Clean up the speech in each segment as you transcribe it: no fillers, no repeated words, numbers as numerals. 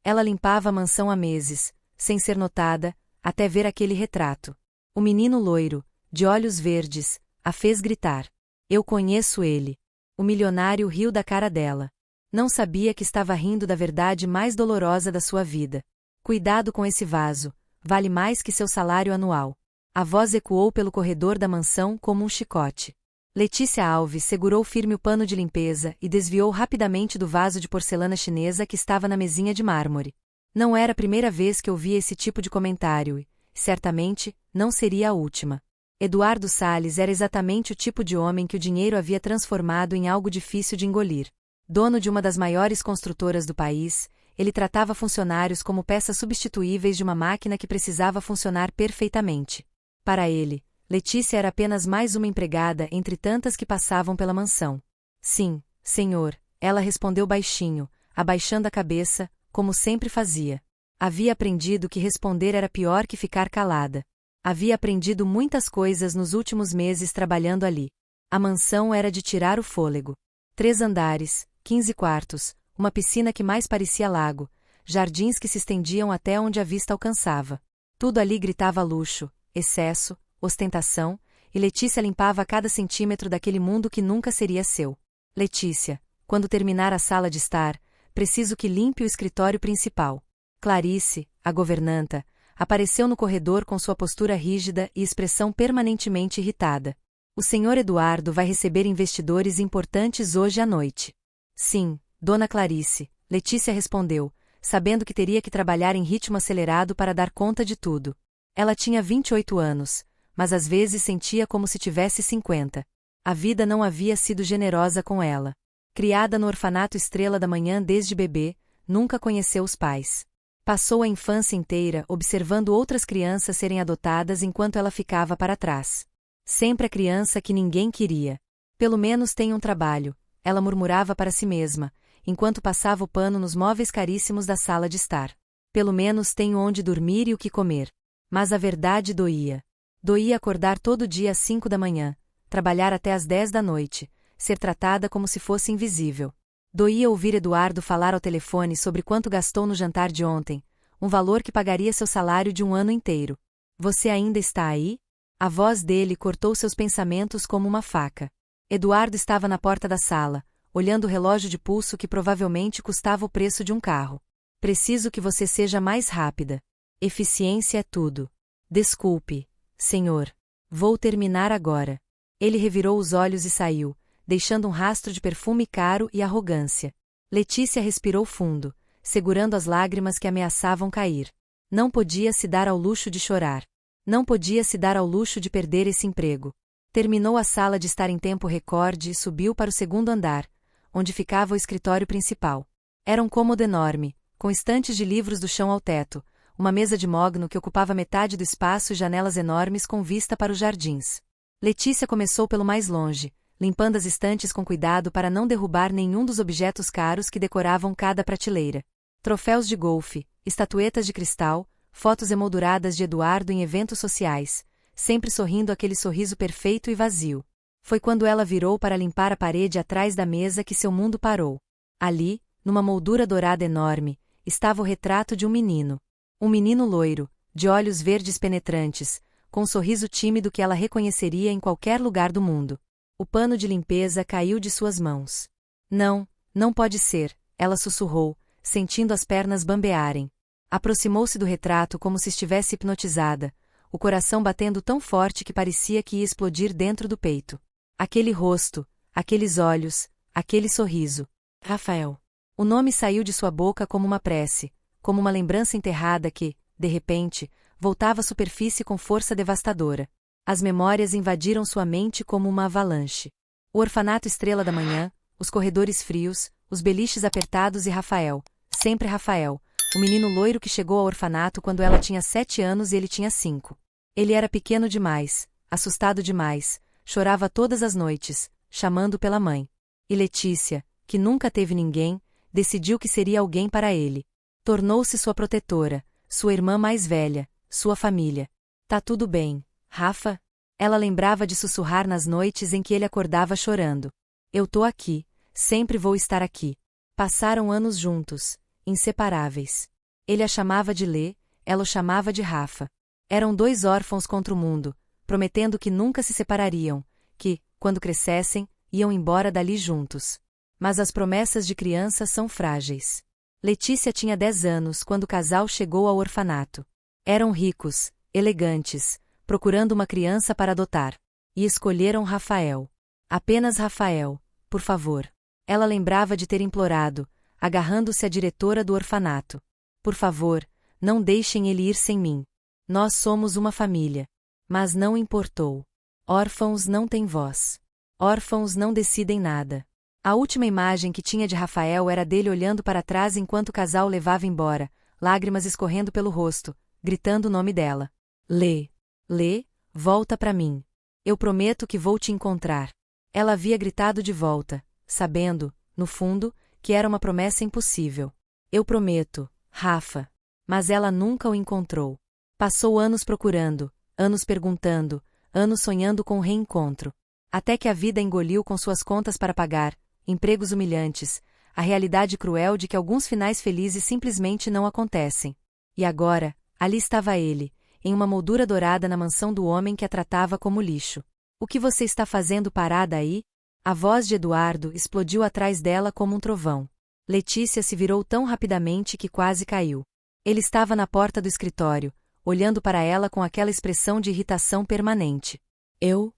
Ela limpava a mansão há meses, sem ser notada, até ver aquele retrato. O menino loiro, de olhos verdes, a fez gritar. Eu conheço ele. O milionário riu da cara dela. Não sabia que estava rindo da verdade mais dolorosa da sua vida. Cuidado com esse vaso, vale mais que seu salário anual. A voz ecoou pelo corredor da mansão como um chicote. Letícia Alves segurou firme o pano de limpeza e desviou rapidamente do vaso de porcelana chinesa que estava na mesinha de mármore. Não era a primeira vez que ouvia esse tipo de comentário e, certamente, não seria a última. Eduardo Salles era exatamente o tipo de homem que o dinheiro havia transformado em algo difícil de engolir. Dono de uma das maiores construtoras do país, ele tratava funcionários como peças substituíveis de uma máquina que precisava funcionar perfeitamente. Para ele, Letícia era apenas mais uma empregada entre tantas que passavam pela mansão. Sim, senhor, ela respondeu baixinho, abaixando a cabeça, como sempre fazia. Havia aprendido que responder era pior que ficar calada. Havia aprendido muitas coisas nos últimos meses trabalhando ali. A mansão era de tirar o fôlego. 3 andares, 15 quartos, uma piscina que mais parecia lago, jardins que se estendiam até onde a vista alcançava. Tudo ali gritava luxo, excesso, ostentação, e Letícia limpava cada centímetro daquele mundo que nunca seria seu. Letícia, quando terminar a sala de estar, preciso que limpe o escritório principal. Clarice, a governanta, apareceu no corredor com sua postura rígida e expressão permanentemente irritada. O senhor Eduardo vai receber investidores importantes hoje à noite. Sim, dona Clarice, Letícia respondeu, sabendo que teria que trabalhar em ritmo acelerado para dar conta de tudo. Ela tinha 28 anos, mas às vezes sentia como se tivesse 50. A vida não havia sido generosa com ela. Criada no orfanato Estrela da Manhã desde bebê, nunca conheceu os pais. Passou a infância inteira observando outras crianças serem adotadas enquanto ela ficava para trás. Sempre a criança que ninguém queria. Pelo menos tem um trabalho, ela murmurava para si mesma, enquanto passava o pano nos móveis caríssimos da sala de estar. Pelo menos tenho onde dormir e o que comer. Mas a verdade doía. Doía acordar todo dia às 5 da manhã, trabalhar até às 10 da noite, ser tratada como se fosse invisível. Doía ouvir Eduardo falar ao telefone sobre quanto gastou no jantar de ontem, um valor que pagaria seu salário de um ano inteiro. Você ainda está aí? A voz dele cortou seus pensamentos como uma faca. Eduardo estava na porta da sala, olhando o relógio de pulso que provavelmente custava o preço de um carro. Preciso que você seja mais rápida. Eficiência é tudo. Desculpe, senhor. Vou terminar agora. Ele revirou os olhos e saiu, deixando um rastro de perfume caro e arrogância. Letícia respirou fundo, segurando as lágrimas que ameaçavam cair. Não podia se dar ao luxo de chorar. Não podia se dar ao luxo de perder esse emprego. Terminou a sala de estar em tempo recorde e subiu para o 2º andar, onde ficava o escritório principal. Era um cômodo enorme, com estantes de livros do chão ao teto, uma mesa de mogno que ocupava metade do espaço e janelas enormes com vista para os jardins. Letícia começou pelo mais longe, limpando as estantes com cuidado para não derrubar nenhum dos objetos caros que decoravam cada prateleira. Troféus de golfe, estatuetas de cristal, fotos emolduradas de Eduardo em eventos sociais, sempre sorrindo aquele sorriso perfeito e vazio. Foi quando ela virou para limpar a parede atrás da mesa que seu mundo parou. Ali, numa moldura dourada enorme, estava o retrato de um menino. Um menino loiro, de olhos verdes penetrantes, com um sorriso tímido que ela reconheceria em qualquer lugar do mundo. O pano de limpeza caiu de suas mãos. Não, não pode ser, ela sussurrou, sentindo as pernas bambearem. Aproximou-se do retrato como se estivesse hipnotizada, o coração batendo tão forte que parecia que ia explodir dentro do peito. Aquele rosto, aqueles olhos, aquele sorriso. Rafael. O nome saiu de sua boca como uma prece, como uma lembrança enterrada que, de repente, voltava à superfície com força devastadora. As memórias invadiram sua mente como uma avalanche. O orfanato Estrela da Manhã, os corredores frios, os beliches apertados e Rafael, sempre Rafael, o menino loiro que chegou ao orfanato quando ela tinha 7 anos e ele tinha 5. Ele era pequeno demais, assustado demais, chorava todas as noites, chamando pela mãe. E Letícia, que nunca teve ninguém, decidiu que seria alguém para ele. Tornou-se sua protetora, sua irmã mais velha, sua família. Tá tudo bem, Rafa? Ela lembrava de sussurrar nas noites em que ele acordava chorando. Eu tô aqui, sempre vou estar aqui. Passaram anos juntos, inseparáveis. Ele a chamava de Lê, ela o chamava de Rafa. Eram dois órfãos contra o mundo, prometendo que nunca se separariam, que, quando crescessem, iam embora dali juntos. Mas as promessas de criança são frágeis. Letícia tinha 10 anos quando o casal chegou ao orfanato. Eram ricos, elegantes, procurando uma criança para adotar. E escolheram Rafael. Apenas Rafael, por favor. Ela lembrava de ter implorado, agarrando-se à diretora do orfanato. Por favor, não deixem ele ir sem mim. Nós somos uma família. Mas não importou. Órfãos não têm voz. Órfãos não decidem nada. A última imagem que tinha de Rafael era dele olhando para trás enquanto o casal o levava embora, lágrimas escorrendo pelo rosto, gritando o nome dela. Lê, Lê, volta para mim. Eu prometo que vou te encontrar. Ela havia gritado de volta, sabendo, no fundo, que era uma promessa impossível. Eu prometo, Rafa. Mas ela nunca o encontrou. Passou anos procurando, anos perguntando, anos sonhando com o reencontro. Até que a vida engoliu com suas contas para pagar, empregos humilhantes, a realidade cruel de que alguns finais felizes simplesmente não acontecem. E agora, ali estava ele, em uma moldura dourada na mansão do homem que a tratava como lixo. O que você está fazendo parada aí? A voz de Eduardo explodiu atrás dela como um trovão. Letícia se virou tão rapidamente que quase caiu. Ele estava na porta do escritório, olhando para ela com aquela expressão de irritação permanente. Eu.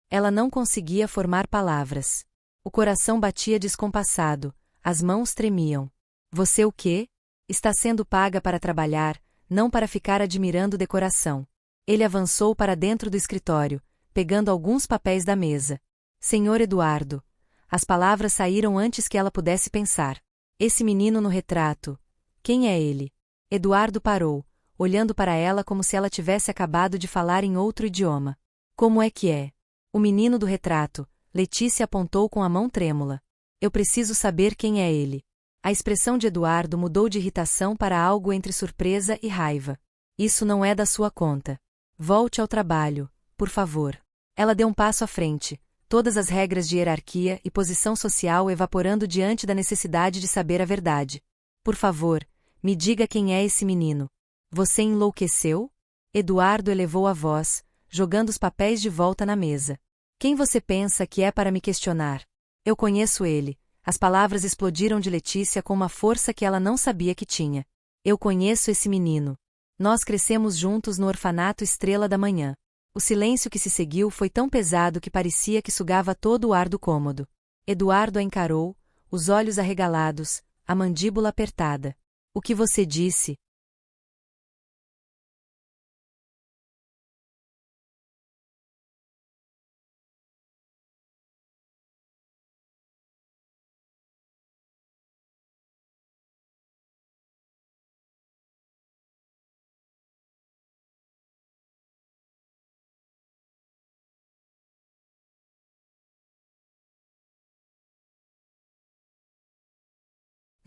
Ela não conseguia formar palavras. O coração batia descompassado, as mãos tremiam. Você o quê? Está sendo paga para trabalhar, não para ficar admirando decoração. Ele avançou para dentro do escritório, pegando alguns papéis da mesa. Senhor Eduardo. As palavras saíram antes que ela pudesse pensar. Esse menino no retrato. Quem é ele? Eduardo parou, olhando para ela como se ela tivesse acabado de falar em outro idioma. Como é que é? O menino do retrato. Letícia apontou com a mão trêmula. Eu preciso saber quem é ele. A expressão de Eduardo mudou de irritação para algo entre surpresa e raiva. Isso não é da sua conta. Volte ao trabalho, por favor. Ela deu um passo à frente, todas as regras de hierarquia e posição social evaporando diante da necessidade de saber a verdade. Por favor, me diga quem é esse menino. Você enlouqueceu? Eduardo elevou a voz, jogando os papéis de volta na mesa. Quem você pensa que é para me questionar? Eu conheço ele. As palavras explodiram de Letícia com uma força que ela não sabia que tinha. Eu conheço esse menino. Nós crescemos juntos no orfanato Estrela da Manhã. O silêncio que se seguiu foi tão pesado que parecia que sugava todo o ar do cômodo. Eduardo a encarou, os olhos arregalados, a mandíbula apertada. O que você disse?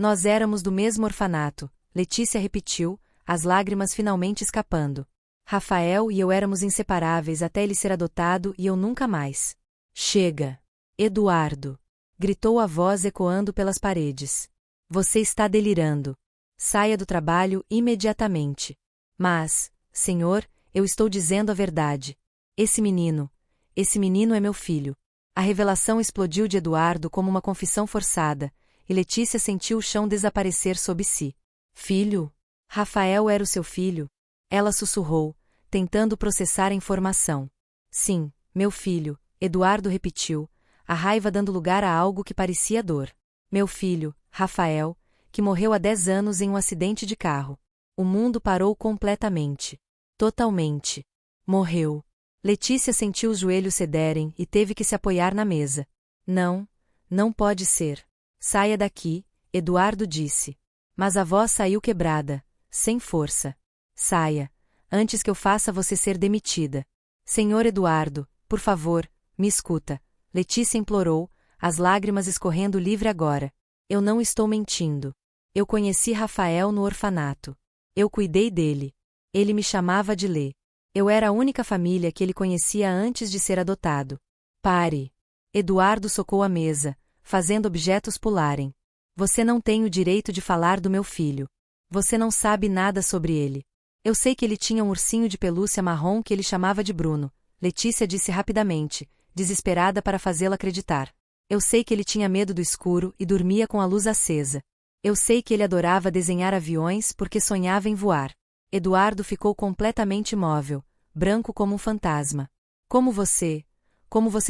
Nós éramos do mesmo orfanato, Letícia repetiu, as lágrimas finalmente escapando. Rafael e eu éramos inseparáveis até ele ser adotado e eu nunca mais. Chega! Eduardo! Gritou a voz ecoando pelas paredes. Você está delirando. Saia do trabalho imediatamente. Mas, senhor, eu estou dizendo a verdade. Esse menino é meu filho. A revelação explodiu de Eduardo como uma confissão forçada, e Letícia sentiu o chão desaparecer sob si. Filho? Rafael era o seu filho? Ela sussurrou, tentando processar a informação. Sim, meu filho, Eduardo repetiu, a raiva dando lugar a algo que parecia dor. Meu filho, Rafael, que morreu há 10 anos em um acidente de carro. O mundo parou completamente. Totalmente. Morreu. Letícia sentiu os joelhos cederem e teve que se apoiar na mesa. Não pode ser. Saia daqui, Eduardo disse. Mas a voz saiu quebrada, sem força. Saia, antes que eu faça você ser demitida. Senhor Eduardo, por favor, me escuta. Letícia implorou, as lágrimas escorrendo livre agora. Eu não estou mentindo. Eu conheci Rafael no orfanato. Eu cuidei dele. Ele me chamava de Lê. Eu era a única família que ele conhecia antes de ser adotado. Pare. Eduardo socou a mesa, fazendo objetos pularem. Você não tem o direito de falar do meu filho. Você não sabe nada sobre ele. Eu sei que ele tinha um ursinho de pelúcia marrom que ele chamava de Bruno, Letícia disse rapidamente, desesperada para fazê-la acreditar. Eu sei que ele tinha medo do escuro e dormia com a luz acesa. Eu sei que ele adorava desenhar aviões porque sonhava em voar. Eduardo ficou completamente imóvel, branco como um fantasma. Como você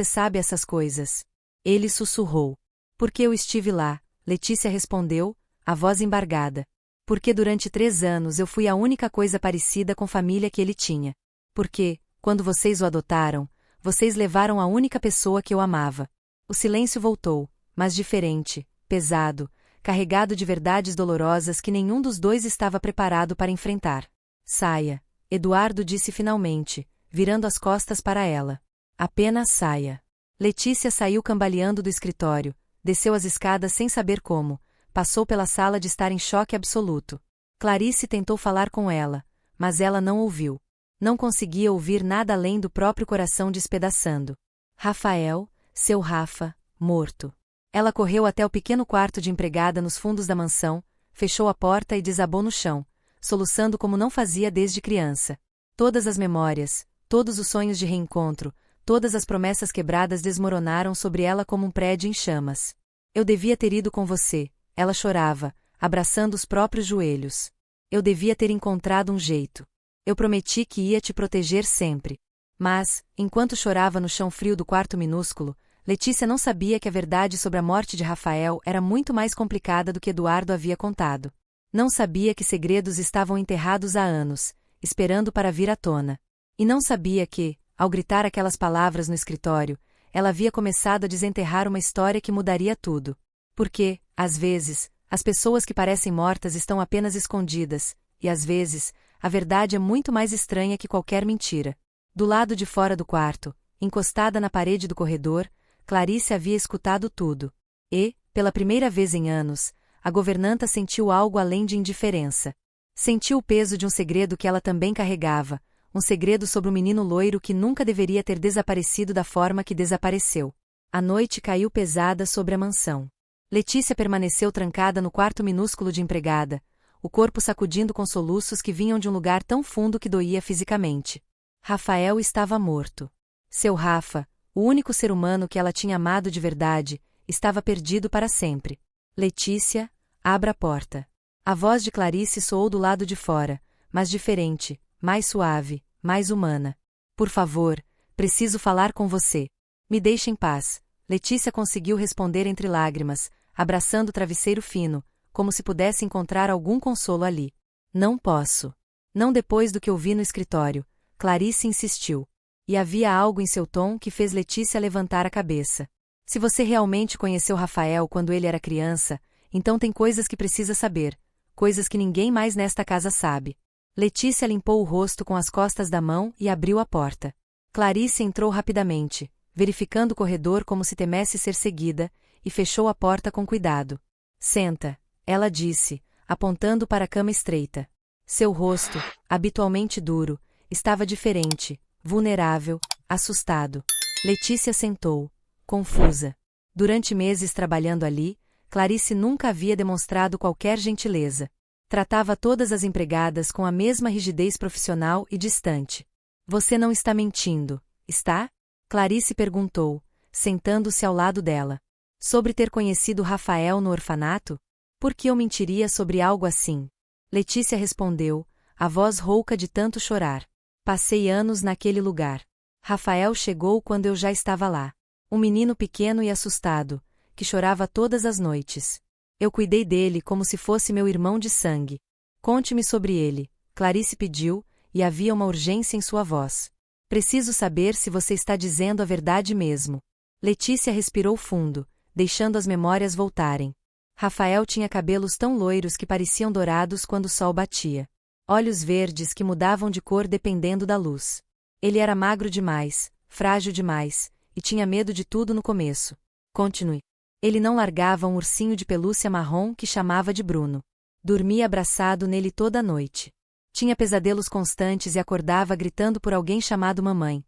sabe essas coisas? Ele sussurrou. Porque eu estive lá, Letícia respondeu, a voz embargada. Porque durante 3 anos eu fui a única coisa parecida com família que ele tinha. Porque, quando vocês o adotaram, vocês levaram a única pessoa que eu amava. O silêncio voltou, mas diferente, pesado, carregado de verdades dolorosas que nenhum dos dois estava preparado para enfrentar. Saia, Eduardo disse finalmente, virando as costas para ela. Apenas saia. Letícia saiu cambaleando do escritório, desceu as escadas sem saber como, passou pela sala de estar em choque absoluto. Clarice tentou falar com ela, mas ela não ouviu. Não conseguia ouvir nada além do próprio coração despedaçando. Rafael, seu Rafa, morto. Ela correu até o pequeno quarto de empregada nos fundos da mansão, fechou a porta e desabou no chão, soluçando como não fazia desde criança. Todas as memórias, todos os sonhos de reencontro, todas as promessas quebradas desmoronaram sobre ela como um prédio em chamas. Eu devia ter ido com você, ela chorava, abraçando os próprios joelhos. Eu devia ter encontrado um jeito. Eu prometi que ia te proteger sempre. Mas, enquanto chorava no chão frio do quarto minúsculo, Letícia não sabia que a verdade sobre a morte de Rafael era muito mais complicada do que Eduardo havia contado. Não sabia que segredos estavam enterrados há anos, esperando para vir à tona. E não sabia que, ao gritar aquelas palavras no escritório, ela havia começado a desenterrar uma história que mudaria tudo. Porque, às vezes, as pessoas que parecem mortas estão apenas escondidas, e às vezes, a verdade é muito mais estranha que qualquer mentira. Do lado de fora do quarto, encostada na parede do corredor, Clarice havia escutado tudo. E, pela primeira vez em anos, a governanta sentiu algo além de indiferença. Sentiu o peso de um segredo que ela também carregava, um segredo sobre o menino loiro que nunca deveria ter desaparecido da forma que desapareceu. A noite caiu pesada sobre a mansão. Letícia permaneceu trancada no quarto minúsculo de empregada, o corpo sacudindo com soluços que vinham de um lugar tão fundo que doía fisicamente. Rafael estava morto. Seu Rafa, o único ser humano que ela tinha amado de verdade, estava perdido para sempre. Letícia, abra a porta. A voz de Clarice soou do lado de fora, mas diferente, mais suave, mais humana. Por favor, preciso falar com você. Me deixe em paz. Letícia conseguiu responder entre lágrimas, abraçando o travesseiro fino, como se pudesse encontrar algum consolo ali. Não posso. Não depois do que ouvi no escritório, Clarice insistiu. E havia algo em seu tom que fez Letícia levantar a cabeça. Se você realmente conheceu Rafael quando ele era criança, então tem coisas que precisa saber, coisas que ninguém mais nesta casa sabe. Letícia limpou o rosto com as costas da mão e abriu a porta. Clarice entrou rapidamente, verificando o corredor como se temesse ser seguida, e fechou a porta com cuidado. Senta, ela disse, apontando para a cama estreita. Seu rosto, habitualmente duro, estava diferente, vulnerável, assustado. Letícia sentou, confusa. Durante meses trabalhando ali, Clarice nunca havia demonstrado qualquer gentileza. Tratava todas as empregadas com a mesma rigidez profissional e distante. Você não está mentindo, está? Clarice perguntou, sentando-se ao lado dela. Sobre ter conhecido Rafael no orfanato? Por que eu mentiria sobre algo assim? Letícia respondeu, a voz rouca de tanto chorar. Passei anos naquele lugar. Rafael chegou quando eu já estava lá. Um menino pequeno e assustado, que chorava todas as noites. Eu cuidei dele como se fosse meu irmão de sangue. Conte-me sobre ele, Clarice pediu, e havia uma urgência em sua voz. Preciso saber se você está dizendo a verdade mesmo. Letícia respirou fundo, deixando as memórias voltarem. Rafael tinha cabelos tão loiros que pareciam dourados quando o sol batia. Olhos verdes que mudavam de cor dependendo da luz. Ele era magro demais, frágil demais, e tinha medo de tudo no começo. Continue. Ele não largava um ursinho de pelúcia marrom que chamava de Bruno. Dormia abraçado nele toda a noite. Tinha pesadelos constantes e acordava gritando por alguém chamado mamãe.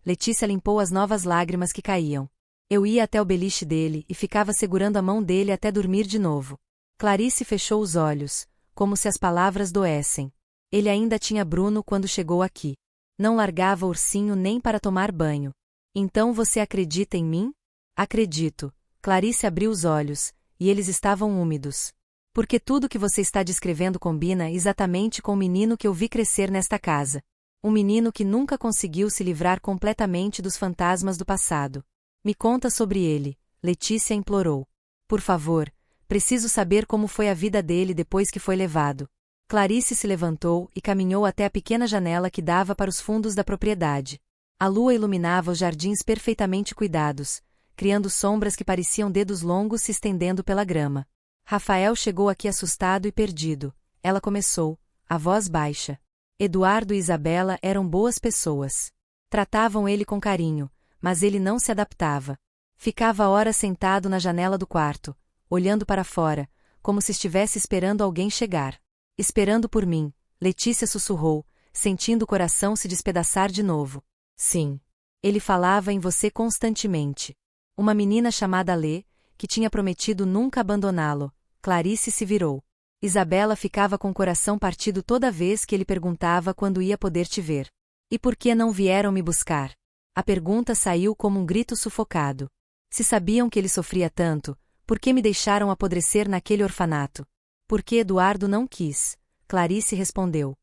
Letícia limpou as novas lágrimas que caíam. Eu ia até o beliche dele e ficava segurando a mão dele até dormir de novo. Clarice fechou os olhos, como se as palavras doessem. Ele ainda tinha Bruno quando chegou aqui. Não largava o ursinho nem para tomar banho. Então você acredita em mim? Acredito. Clarice abriu os olhos, e eles estavam úmidos. Porque tudo que você está descrevendo combina exatamente com o menino que eu vi crescer nesta casa. Um menino que nunca conseguiu se livrar completamente dos fantasmas do passado. Me conta sobre ele, Letícia implorou. Por favor, preciso saber como foi a vida dele depois que foi levado. Clarice se levantou e caminhou até a pequena janela que dava para os fundos da propriedade. A lua iluminava os jardins perfeitamente cuidados, criando sombras que pareciam dedos longos se estendendo pela grama. Rafael chegou aqui assustado e perdido. Ela começou, a voz baixa. Eduardo e Isabela eram boas pessoas. Tratavam ele com carinho, mas ele não se adaptava. Ficava horas sentado na janela do quarto, olhando para fora, como se estivesse esperando alguém chegar. Esperando por mim, Letícia sussurrou, sentindo o coração se despedaçar de novo. Sim. Ele falava em você constantemente. Uma menina chamada Lê, que tinha prometido nunca abandoná-lo. Clarice se virou. Isabela ficava com o coração partido toda vez que ele perguntava quando ia poder te ver. E por que não vieram me buscar? A pergunta saiu como um grito sufocado. Se sabiam que ele sofria tanto, por que me deixaram apodrecer naquele orfanato? Por que Eduardo não quis? Clarice respondeu.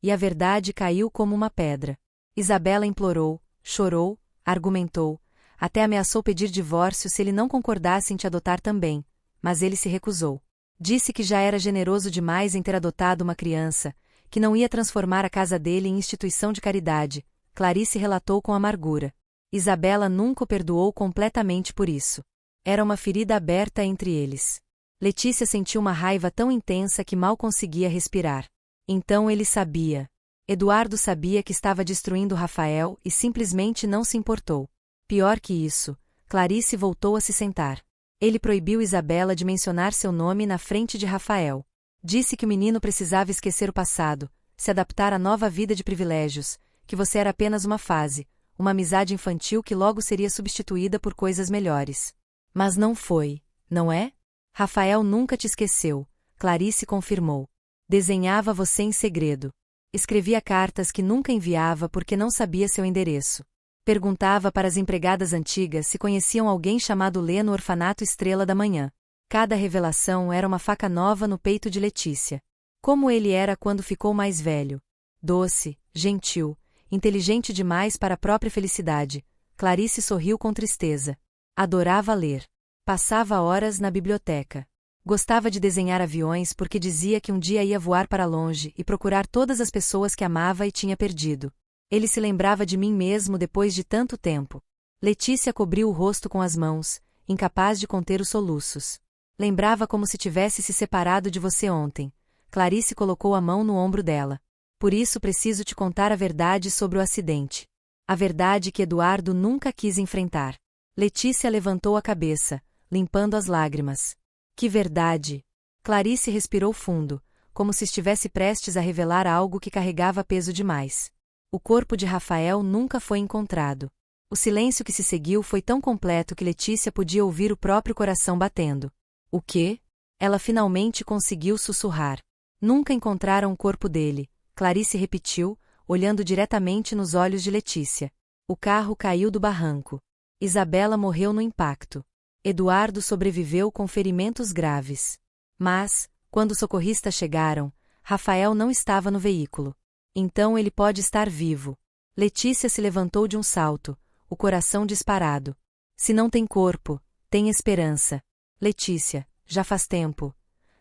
E a verdade caiu como uma pedra. Isabela implorou, chorou, argumentou, até ameaçou pedir divórcio se ele não concordasse em te adotar também, mas ele se recusou. Disse que já era generoso demais em ter adotado uma criança, que não ia transformar a casa dele em instituição de caridade. Clarice relatou com amargura. Isabela nunca o perdoou completamente por isso. Era uma ferida aberta entre eles. Letícia sentiu uma raiva tão intensa que mal conseguia respirar. Então ele sabia. Eduardo sabia que estava destruindo Rafael e simplesmente não se importou. Pior que isso, Clarice voltou a se sentar. Ele proibiu Isabela de mencionar seu nome na frente de Rafael. Disse que o menino precisava esquecer o passado, se adaptar à nova vida de privilégios, que você era apenas uma fase, uma amizade infantil que logo seria substituída por coisas melhores. Mas não foi, não é? Rafael nunca te esqueceu, Clarice confirmou. Desenhava você em segredo. Escrevia cartas que nunca enviava porque não sabia seu endereço. Perguntava para as empregadas antigas se conheciam alguém chamado Lê no orfanato Estrela da Manhã. Cada revelação era uma faca nova no peito de Letícia. Como ele era quando ficou mais velho. Doce, gentil, inteligente demais para a própria felicidade. Clarice sorriu com tristeza. Adorava ler. Passava horas na biblioteca. Gostava de desenhar aviões porque dizia que um dia ia voar para longe e procurar todas as pessoas que amava e tinha perdido. Ele se lembrava de mim mesmo depois de tanto tempo. Letícia cobriu o rosto com as mãos, incapaz de conter os soluços. Lembrava como se tivesse se separado de você ontem. Clarice colocou a mão no ombro dela. Por isso preciso te contar a verdade sobre o acidente. A verdade que Eduardo nunca quis enfrentar. Letícia levantou a cabeça, limpando as lágrimas. Que verdade! Clarice respirou fundo, como se estivesse prestes a revelar algo que carregava peso demais. O corpo de Rafael nunca foi encontrado. O silêncio que se seguiu foi tão completo que Letícia podia ouvir o próprio coração batendo. O quê? Ela finalmente conseguiu sussurrar. Nunca encontraram o corpo dele, Clarice repetiu, olhando diretamente nos olhos de Letícia. O carro caiu do barranco. Isabela morreu no impacto. Eduardo sobreviveu com ferimentos graves. Mas, quando os socorristas chegaram, Rafael não estava no veículo. Então ele pode estar vivo. Letícia se levantou de um salto, o coração disparado. Se não tem corpo, tem esperança. Letícia, já faz tempo.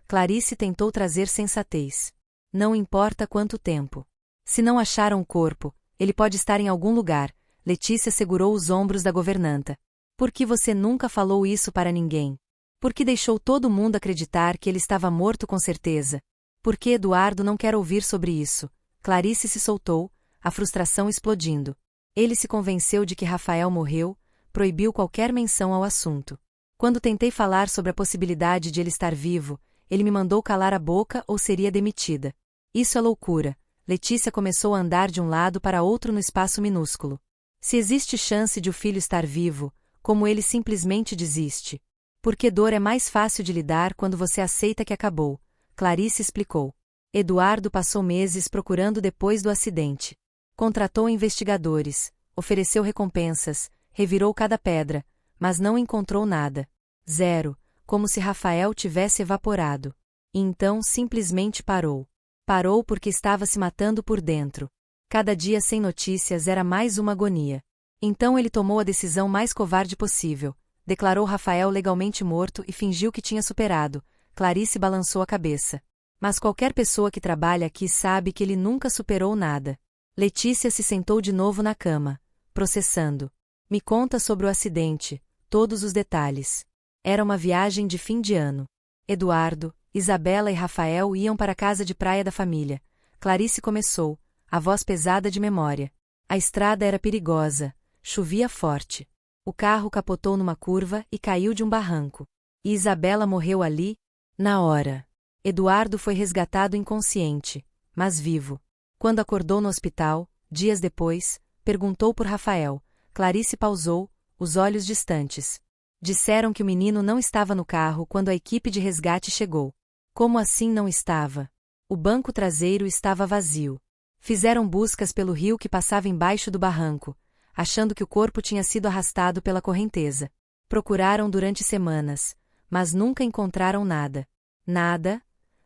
Clarice tentou trazer sensatez. Não importa quanto tempo. Se não acharam o corpo, ele pode estar em algum lugar. Letícia segurou os ombros da governanta. Por que você nunca falou isso para ninguém? Por que deixou todo mundo acreditar que ele estava morto com certeza? Por que Eduardo não quer ouvir sobre isso? Clarice se soltou, a frustração explodindo. Ele se convenceu de que Rafael morreu, proibiu qualquer menção ao assunto. Quando tentei falar sobre a possibilidade de ele estar vivo, ele me mandou calar a boca ou seria demitida. Isso é loucura. Letícia começou a andar de um lado para outro no espaço minúsculo. Se existe chance de o filho estar vivo, como ele simplesmente desiste? Porque dor é mais fácil de lidar quando você aceita que acabou, Clarice explicou. Eduardo passou meses procurando depois do acidente. Contratou investigadores, ofereceu recompensas, revirou cada pedra, mas não encontrou nada. Zero, como se Rafael tivesse evaporado. E então simplesmente parou. Parou porque estava se matando por dentro. Cada dia sem notícias era mais uma agonia. Então ele tomou a decisão mais covarde possível. Declarou Rafael legalmente morto e fingiu que tinha superado. Clarice balançou a cabeça. Mas qualquer pessoa que trabalha aqui sabe que ele nunca superou nada. Letícia se sentou de novo na cama, processando. Me conta sobre o acidente, todos os detalhes. Era uma viagem de fim de ano. Eduardo, Isabela e Rafael iam para a casa de praia da família. Clarice começou, a voz pesada de memória. A estrada era perigosa, chovia forte. O carro capotou numa curva e caiu de um barranco. E Isabela morreu ali, na hora. Eduardo foi resgatado inconsciente, mas vivo. Quando acordou no hospital, dias depois, perguntou por Rafael. Clarice pausou, os olhos distantes. Disseram que o menino não estava no carro quando a equipe de resgate chegou. Como assim não estava? O banco traseiro estava vazio. Fizeram buscas pelo rio que passava embaixo do barranco, achando que o corpo tinha sido arrastado pela correnteza. Procuraram durante semanas, mas nunca encontraram nada. Nada?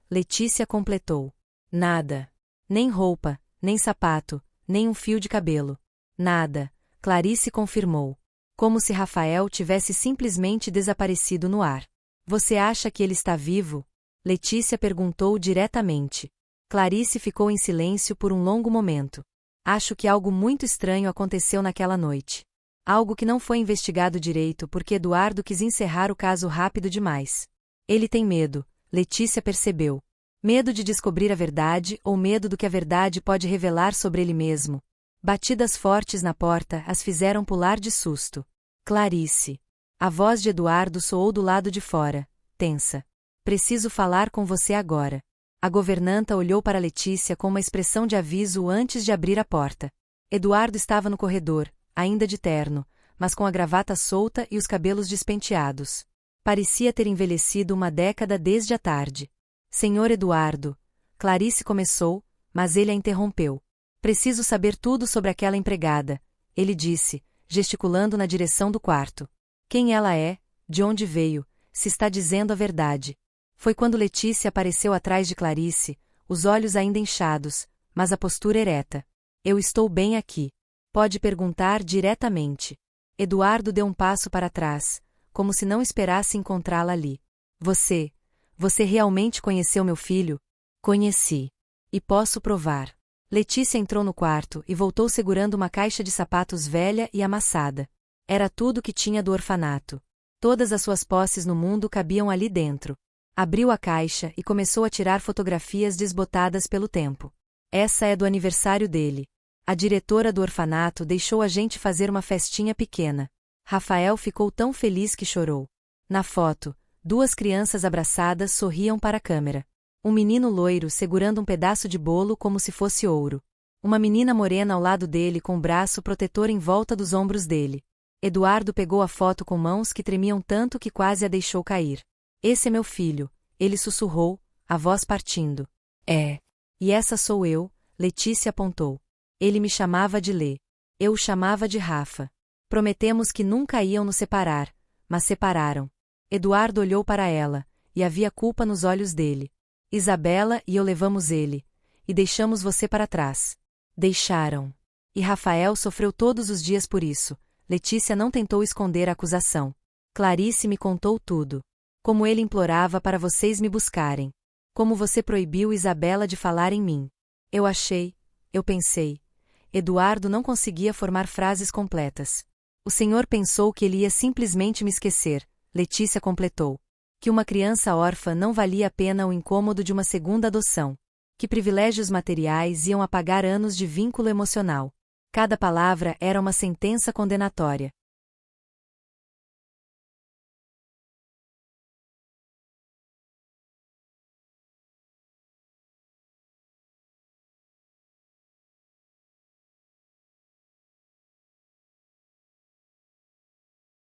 Letícia completou. Nada. Nem roupa, nem sapato, nem um fio de cabelo. Nada, Clarice confirmou. Como se Rafael tivesse simplesmente desaparecido no ar. Você acha que ele está vivo? Letícia perguntou diretamente. Clarice ficou em silêncio por um longo momento. Acho que algo muito estranho aconteceu naquela noite. Algo que não foi investigado direito porque Eduardo quis encerrar o caso rápido demais. Ele tem medo, Letícia percebeu. Medo de descobrir a verdade ou medo do que a verdade pode revelar sobre ele mesmo. Batidas fortes na porta as fizeram pular de susto. Clarice. A voz de Eduardo soou do lado de fora, tensa. Preciso falar com você agora. A governanta olhou para Letícia com uma expressão de aviso antes de abrir a porta. Eduardo estava no corredor, ainda de terno, mas com a gravata solta e os cabelos despenteados. Parecia ter envelhecido uma década desde a tarde. Senhor Eduardo. Clarice começou, mas ele a interrompeu. Preciso saber tudo sobre aquela empregada, ele disse, gesticulando na direção do quarto. Quem ela é, de onde veio, se está dizendo a verdade. Foi quando Letícia apareceu atrás de Clarice, os olhos ainda inchados, mas a postura ereta. Eu estou bem aqui. Pode perguntar diretamente. Eduardo deu um passo para trás, como se não esperasse encontrá-la ali. Você realmente conheceu meu filho? Conheci. E posso provar. Letícia entrou no quarto e voltou segurando uma caixa de sapatos velha e amassada. Era tudo que tinha do orfanato. Todas as suas posses no mundo cabiam ali dentro. Abriu a caixa e começou a tirar fotografias desbotadas pelo tempo. Essa é do aniversário dele. A diretora do orfanato deixou a gente fazer uma festinha pequena. Rafael ficou tão feliz que chorou. Na foto, 2 crianças abraçadas sorriam para a câmera. Um menino loiro segurando um pedaço de bolo como se fosse ouro. Uma menina morena ao lado dele com o braço protetor em volta dos ombros dele. Eduardo pegou a foto com mãos que tremiam tanto que quase a deixou cair. Esse é meu filho, ele sussurrou, a voz partindo. É. E essa sou eu, Letícia apontou. Ele me chamava de Lê. Eu o chamava de Rafa. Prometemos que nunca iam nos separar, mas separaram. Eduardo olhou para ela, e havia culpa nos olhos dele. Isabela e eu levamos ele, e deixamos você para trás. Deixaram. E Rafael sofreu todos os dias por isso. Letícia não tentou esconder a acusação. Clarice me contou tudo. Como ele implorava para vocês me buscarem. Como você proibiu Isabela de falar em mim. Eu pensei. Eduardo não conseguia formar frases completas. O senhor pensou que ele ia simplesmente me esquecer, Letícia completou. Que uma criança órfã não valia a pena o incômodo de uma segunda adoção. Que privilégios materiais iam apagar anos de vínculo emocional. Cada palavra era uma sentença condenatória.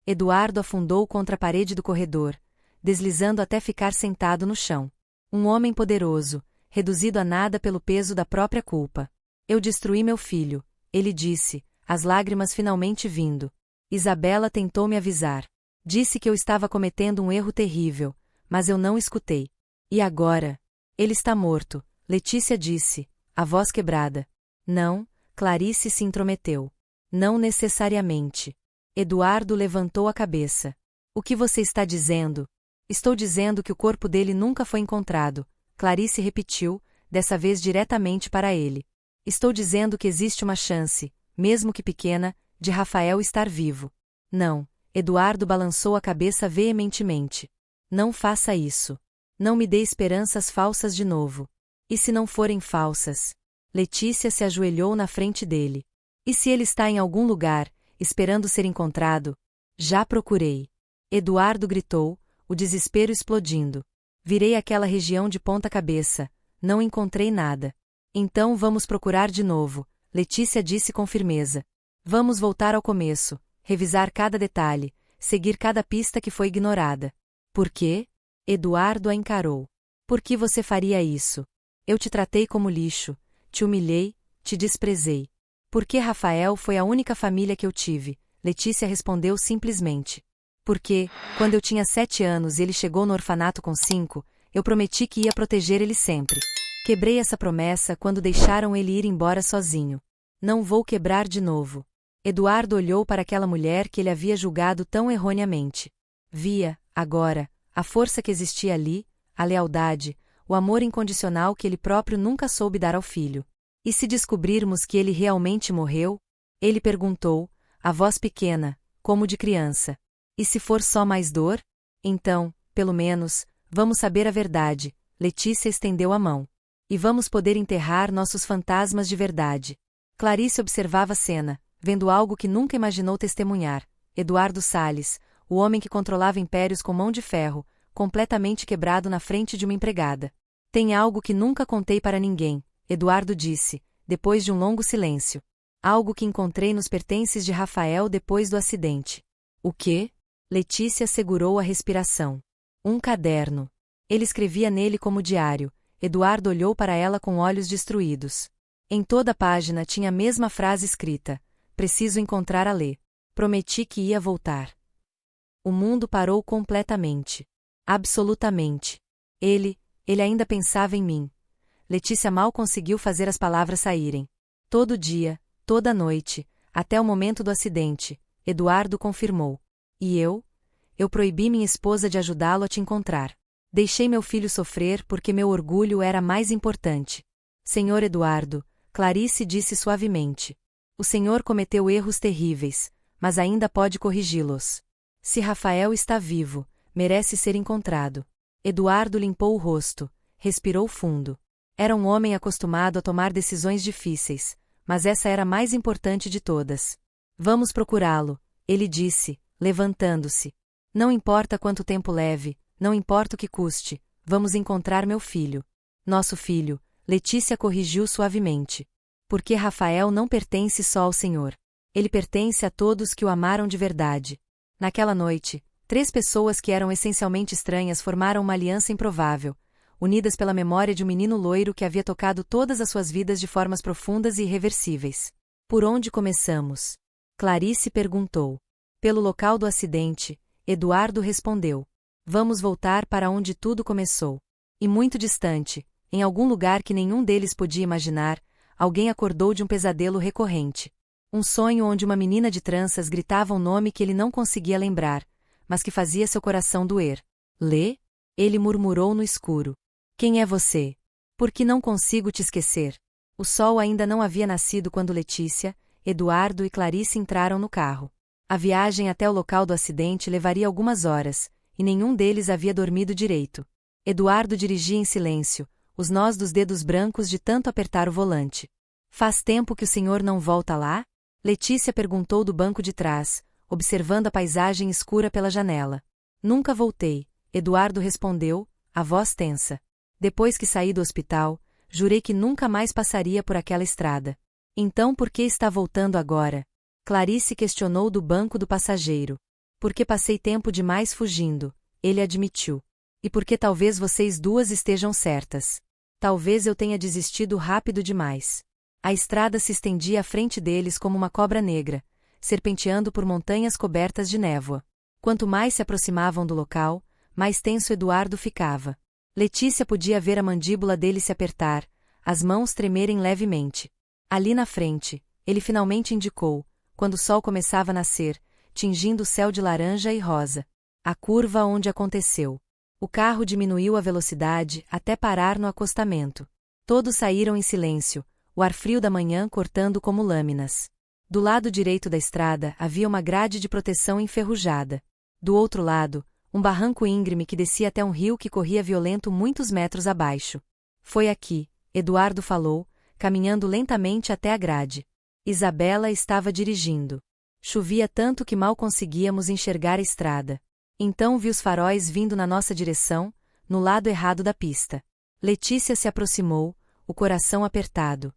Eduardo afundou contra a parede do corredor, deslizando até ficar sentado no chão. Um homem poderoso, reduzido a nada pelo peso da própria culpa. Eu destruí meu filho, ele disse, as lágrimas finalmente vindo. Isabela tentou me avisar. Disse que eu estava cometendo um erro terrível, mas eu não escutei. E agora? Ele está morto, Letícia disse, a voz quebrada. Não, Clarice se intrometeu. Não necessariamente. Eduardo levantou a cabeça. O que você está dizendo? Estou dizendo que o corpo dele nunca foi encontrado, Clarice repetiu, dessa vez diretamente para ele. Estou dizendo que existe uma chance, mesmo que pequena, de Rafael estar vivo. Não, Eduardo balançou a cabeça veementemente. Não faça isso. Não me dê esperanças falsas de novo. E se não forem falsas? Letícia se ajoelhou na frente dele. E se ele está em algum lugar, esperando ser encontrado? Já procurei. Eduardo gritou, o desespero explodindo. Virei aquela região de ponta cabeça, não encontrei nada. Então vamos procurar de novo, Letícia disse com firmeza. Vamos voltar ao começo, revisar cada detalhe, seguir cada pista que foi ignorada. Por quê? Eduardo a encarou. Por que você faria isso? Eu te tratei como lixo, te humilhei, te desprezei. Porque Rafael foi a única família que eu tive, Letícia respondeu simplesmente. Porque, quando eu tinha 7 anos e ele chegou no orfanato com 5, eu prometi que ia proteger ele sempre. Quebrei essa promessa quando deixaram ele ir embora sozinho. Não vou quebrar de novo. Eduardo olhou para aquela mulher que ele havia julgado tão erroneamente. Via, agora, a força que existia ali, a lealdade, o amor incondicional que ele próprio nunca soube dar ao filho. E se descobrirmos que ele realmente morreu? Ele perguntou, a voz pequena, como de criança. E se for só mais dor? Então, pelo menos, vamos saber a verdade. Letícia estendeu a mão. E vamos poder enterrar nossos fantasmas de verdade. Clarice observava a cena, vendo algo que nunca imaginou testemunhar. Eduardo Salles, o homem que controlava impérios com mão de ferro, completamente quebrado na frente de uma empregada. Tem algo que nunca contei para ninguém, Eduardo disse, depois de um longo silêncio. Algo que encontrei nos pertences de Rafael depois do acidente. O quê? Letícia segurou a respiração. Um caderno. Ele escrevia nele como diário. Eduardo olhou para ela com olhos destruídos. Em toda a página tinha a mesma frase escrita. Preciso encontrar a Lê. Prometi que ia voltar. O mundo parou completamente. Absolutamente. Ele ainda pensava em mim. Letícia mal conseguiu fazer as palavras saírem. Todo dia, toda noite, até o momento do acidente, Eduardo confirmou. E eu? Eu proibi minha esposa de ajudá-lo a te encontrar. Deixei meu filho sofrer porque meu orgulho era mais importante. Senhor Eduardo, Clarice disse suavemente. O senhor cometeu erros terríveis, mas ainda pode corrigi-los. Se Rafael está vivo, merece ser encontrado. Eduardo limpou o rosto, respirou fundo. Era um homem acostumado a tomar decisões difíceis, mas essa era a mais importante de todas. Vamos procurá-lo, ele disse, levantando-se. Não importa quanto tempo leve, não importa o que custe, vamos encontrar meu filho. Nosso filho, Letícia corrigiu suavemente. Porque Rafael não pertence só ao Senhor. Ele pertence a todos que o amaram de verdade. Naquela noite, 3 pessoas que eram essencialmente estranhas formaram uma aliança improvável, unidas pela memória de um menino loiro que havia tocado todas as suas vidas de formas profundas e irreversíveis. Por onde começamos? Clarice perguntou. Pelo local do acidente, Eduardo respondeu. Vamos voltar para onde tudo começou. E muito distante, em algum lugar que nenhum deles podia imaginar, alguém acordou de um pesadelo recorrente. Um sonho onde uma menina de tranças gritava um nome que ele não conseguia lembrar, mas que fazia seu coração doer. Lê? Ele murmurou no escuro. Quem é você? Por que não consigo te esquecer? O sol ainda não havia nascido quando Letícia, Eduardo e Clarice entraram no carro. A viagem até o local do acidente levaria algumas horas, e nenhum deles havia dormido direito. Eduardo dirigia em silêncio, os nós dos dedos brancos de tanto apertar o volante. Faz tempo que o senhor não volta lá? Letícia perguntou do banco de trás, observando a paisagem escura pela janela. Nunca voltei, Eduardo respondeu, a voz tensa. Depois que saí do hospital, jurei que nunca mais passaria por aquela estrada. Então por que está voltando agora? Clarice questionou do banco do passageiro. Porque passei tempo demais fugindo, ele admitiu. E porque talvez vocês duas estejam certas. Talvez eu tenha desistido rápido demais. A estrada se estendia à frente deles como uma cobra negra, serpenteando por montanhas cobertas de névoa. Quanto mais se aproximavam do local, mais tenso Eduardo ficava. Letícia podia ver a mandíbula dele se apertar, as mãos tremerem levemente. Ali na frente, ele finalmente indicou, quando o sol começava a nascer, tingindo o céu de laranja e rosa. A curva onde aconteceu. O carro diminuiu a velocidade até parar no acostamento. Todos saíram em silêncio, o ar frio da manhã cortando como lâminas. Do lado direito da estrada havia uma grade de proteção enferrujada. Do outro lado, um barranco íngreme que descia até um rio que corria violento muitos metros abaixo. Foi aqui, Eduardo falou, caminhando lentamente até a grade. Isabela estava dirigindo. Chovia tanto que mal conseguíamos enxergar a estrada. Então vi os faróis vindo na nossa direção, no lado errado da pista. Letícia se aproximou, o coração apertado.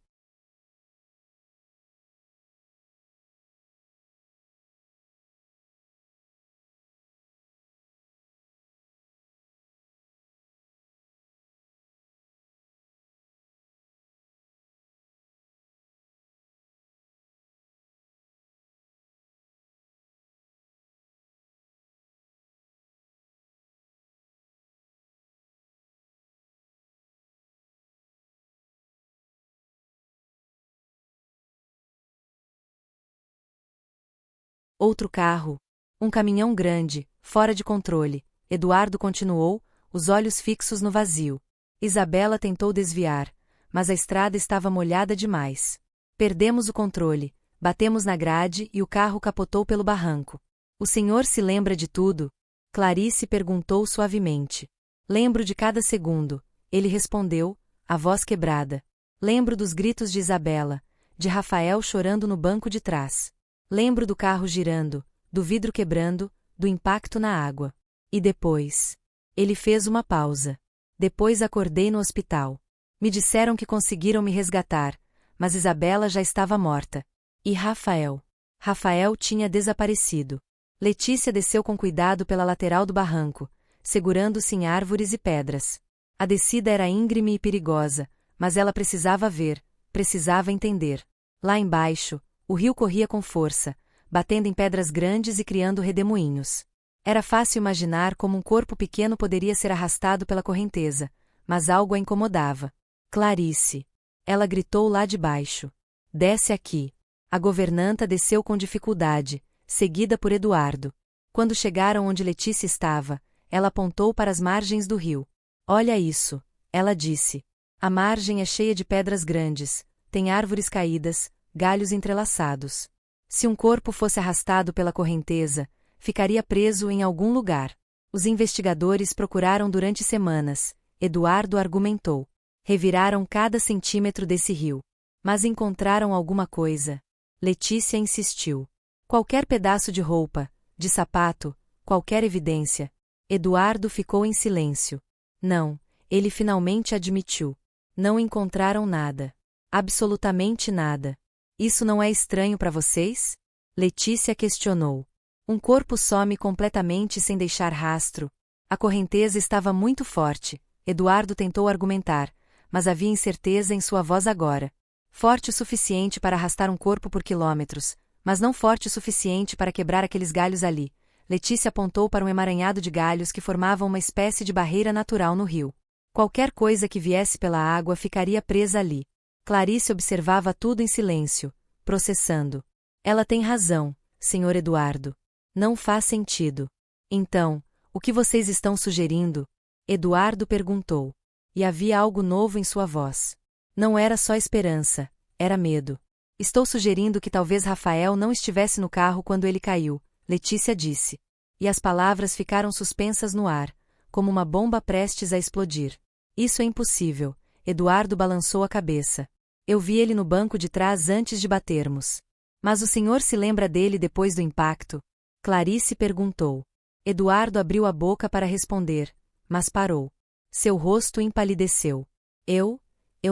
Outro carro. Um caminhão grande, fora de controle. Eduardo continuou, os olhos fixos no vazio. Isabela tentou desviar, mas a estrada estava molhada demais. Perdemos o controle, batemos na grade e o carro capotou pelo barranco. O senhor se lembra de tudo? Clarice perguntou suavemente. Lembro de cada segundo, ele respondeu, a voz quebrada. Lembro dos gritos de Isabela, de Rafael chorando no banco de trás. Lembro do carro girando, do vidro quebrando, do impacto na água. E depois? Ele fez uma pausa. Depois acordei no hospital. Me disseram que conseguiram me resgatar, mas Isabela já estava morta. E Rafael? Rafael tinha desaparecido. Letícia desceu com cuidado pela lateral do barranco, segurando-se em árvores e pedras. A descida era íngreme e perigosa, mas ela precisava ver, precisava entender. Lá embaixo, o rio corria com força, batendo em pedras grandes e criando redemoinhos. Era fácil imaginar como um corpo pequeno poderia ser arrastado pela correnteza, mas algo a incomodava. Clarice! Ela gritou lá de baixo. Desce aqui. A governanta desceu com dificuldade, seguida por Eduardo. Quando chegaram onde Letícia estava, ela apontou para as margens do rio. Olha isso, ela disse. A margem é cheia de pedras grandes, tem árvores caídas, galhos entrelaçados. Se um corpo fosse arrastado pela correnteza, ficaria preso em algum lugar. Os investigadores procuraram durante semanas, Eduardo argumentou. Reviraram cada centímetro desse rio. Mas encontraram alguma coisa. Letícia insistiu. Qualquer pedaço de roupa, de sapato, qualquer evidência. Eduardo ficou em silêncio. Não, ele finalmente admitiu. Não encontraram nada. Absolutamente nada. Isso não é estranho para vocês? Letícia questionou. Um corpo some completamente sem deixar rastro. A correnteza estava muito forte. Eduardo tentou argumentar, mas havia incerteza em sua voz agora. Forte o suficiente para arrastar um corpo por quilômetros, mas não forte o suficiente para quebrar aqueles galhos ali. Letícia apontou para um emaranhado de galhos que formavam uma espécie de barreira natural no rio. Qualquer coisa que viesse pela água ficaria presa ali. Clarice observava tudo em silêncio, processando. Ela tem razão, Sr. Eduardo. Não faz sentido. Então, o que vocês estão sugerindo? Eduardo perguntou. E havia algo novo em sua voz. Não era só esperança, era medo. Estou sugerindo que talvez Rafael não estivesse no carro quando ele caiu, Letícia disse. E as palavras ficaram suspensas no ar, como uma bomba prestes a explodir. Isso é impossível, Eduardo balançou a cabeça. Eu vi ele no banco de trás antes de batermos. Mas o senhor se lembra dele depois do impacto? Clarice perguntou. Eduardo abriu a boca para responder, mas parou. Seu rosto empalideceu. Eu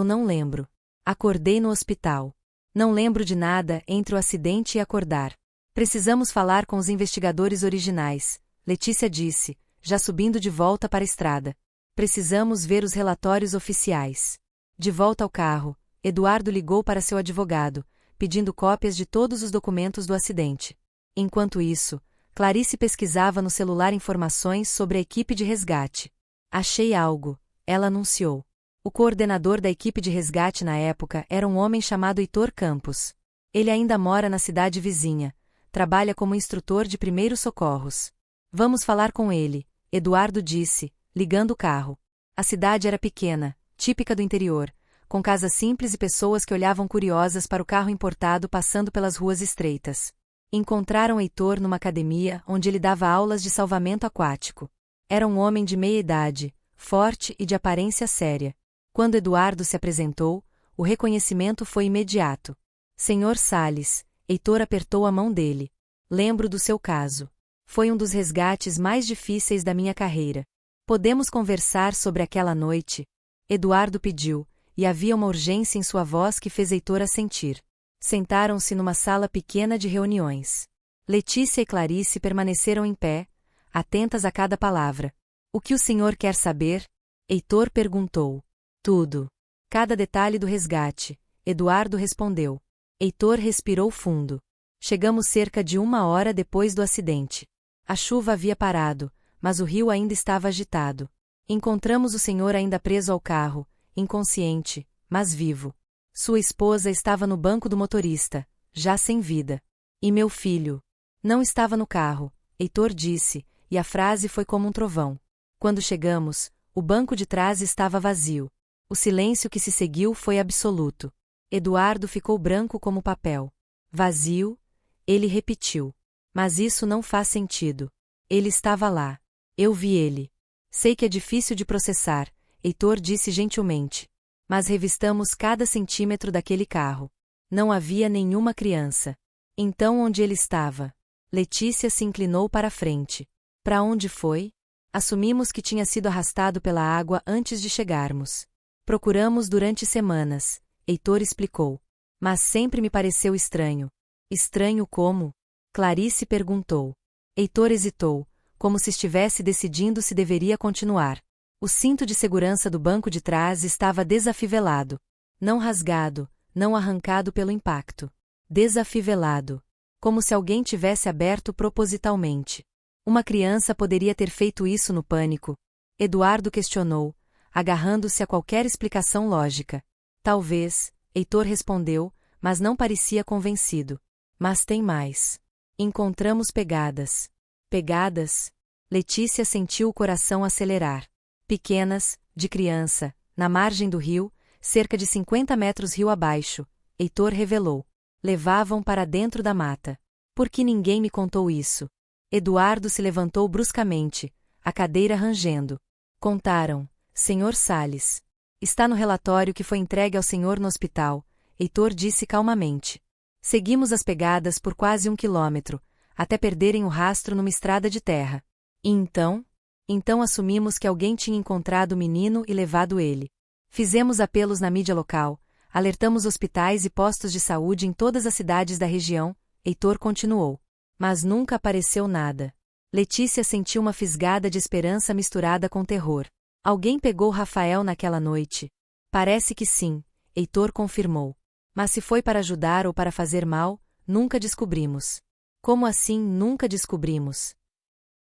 não lembro. Acordei no hospital. Não lembro de nada entre o acidente e acordar. Precisamos falar com os investigadores originais, Letícia disse, já subindo de volta para a estrada. Precisamos ver os relatórios oficiais. De volta ao carro, Eduardo ligou para seu advogado, pedindo cópias de todos os documentos do acidente. Enquanto isso, Clarice pesquisava no celular informações sobre a equipe de resgate. Achei algo, ela anunciou. O coordenador da equipe de resgate na época era um homem chamado Heitor Campos. Ele ainda mora na cidade vizinha. Trabalha como instrutor de primeiros socorros. Vamos falar com ele, Eduardo disse, ligando o carro. A cidade era pequena, típica do interior, com casas simples e pessoas que olhavam curiosas para o carro importado passando pelas ruas estreitas. Encontraram Heitor numa academia onde ele dava aulas de salvamento aquático. Era um homem de meia idade, forte e de aparência séria. Quando Eduardo se apresentou, o reconhecimento foi imediato. Senhor Salles, Heitor apertou a mão dele. Lembro do seu caso. Foi um dos resgates mais difíceis da minha carreira. Podemos conversar sobre aquela noite? Eduardo pediu, e havia uma urgência em sua voz que fez Heitor assentir. Sentaram-se numa sala pequena de reuniões. Letícia e Clarice permaneceram em pé, atentas a cada palavra. O que o senhor quer saber? Heitor perguntou. Tudo. Cada detalhe do resgate, Eduardo respondeu. Heitor respirou fundo. Chegamos cerca de 1 hora depois do acidente. A chuva havia parado, mas o rio ainda estava agitado. Encontramos o senhor ainda preso ao carro, inconsciente, mas vivo. Sua esposa estava no banco do motorista, já sem vida. E meu filho? Não estava no carro, Heitor disse, e a frase foi como um trovão. Quando chegamos, o banco de trás estava vazio. O silêncio que se seguiu foi absoluto. Eduardo ficou branco como papel. Vazio? Ele repetiu. Mas isso não faz sentido. Ele estava lá. Eu vi ele. Sei que é difícil de processar, Heitor disse gentilmente. Mas revistamos cada centímetro daquele carro. Não havia nenhuma criança. Então onde ele estava? Letícia se inclinou para a frente. Para onde foi? Assumimos que tinha sido arrastado pela água antes de chegarmos. Procuramos durante semanas, Heitor explicou. Mas sempre me pareceu estranho. Estranho como? Clarice perguntou. Heitor hesitou, como se estivesse decidindo se deveria continuar. O cinto de segurança do banco de trás estava desafivelado. Não rasgado, não arrancado pelo impacto. Desafivelado. Como se alguém tivesse aberto propositalmente. Uma criança poderia ter feito isso no pânico? Eduardo questionou, agarrando-se a qualquer explicação lógica. Talvez, Heitor respondeu, mas não parecia convencido. Mas tem mais. Encontramos pegadas. Pegadas? Letícia sentiu o coração acelerar. Pequenas, de criança, na margem do rio, cerca de 50 metros rio abaixo, Heitor revelou. Levavam para dentro da mata. Por que ninguém me contou isso? Eduardo se levantou bruscamente, a cadeira rangendo. Contaram, Sr. Salles. Está no relatório que foi entregue ao senhor no hospital, Heitor disse calmamente. Seguimos as pegadas por quase 1 quilômetro, até perderem o rastro numa estrada de terra. E então? Então assumimos que alguém tinha encontrado o menino e levado ele. Fizemos apelos na mídia local, alertamos hospitais e postos de saúde em todas as cidades da região, Heitor continuou. Mas nunca apareceu nada. Letícia sentiu uma fisgada de esperança misturada com terror. Alguém pegou Rafael naquela noite? Parece que sim, Heitor confirmou. Mas se foi para ajudar ou para fazer mal, nunca descobrimos. Como assim nunca descobrimos?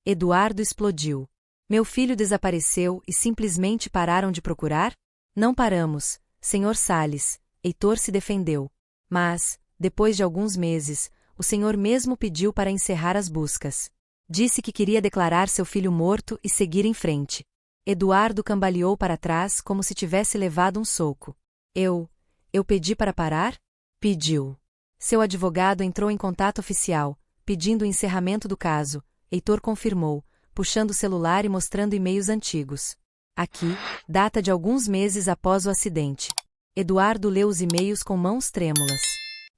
Eduardo explodiu. Meu filho desapareceu e simplesmente pararam de procurar? Não paramos, Sr. Salles, Heitor se defendeu. Mas, depois de alguns meses, o senhor mesmo pediu para encerrar as buscas. Disse que queria declarar seu filho morto e seguir em frente. Eduardo cambaleou para trás como se tivesse levado um soco. Eu pedi para parar? Pediu. Seu advogado entrou em contato oficial, pedindo o encerramento do caso, Heitor confirmou, puxando o celular e mostrando e-mails antigos. Aqui, data de alguns meses após o acidente. Eduardo leu os e-mails com mãos trêmulas.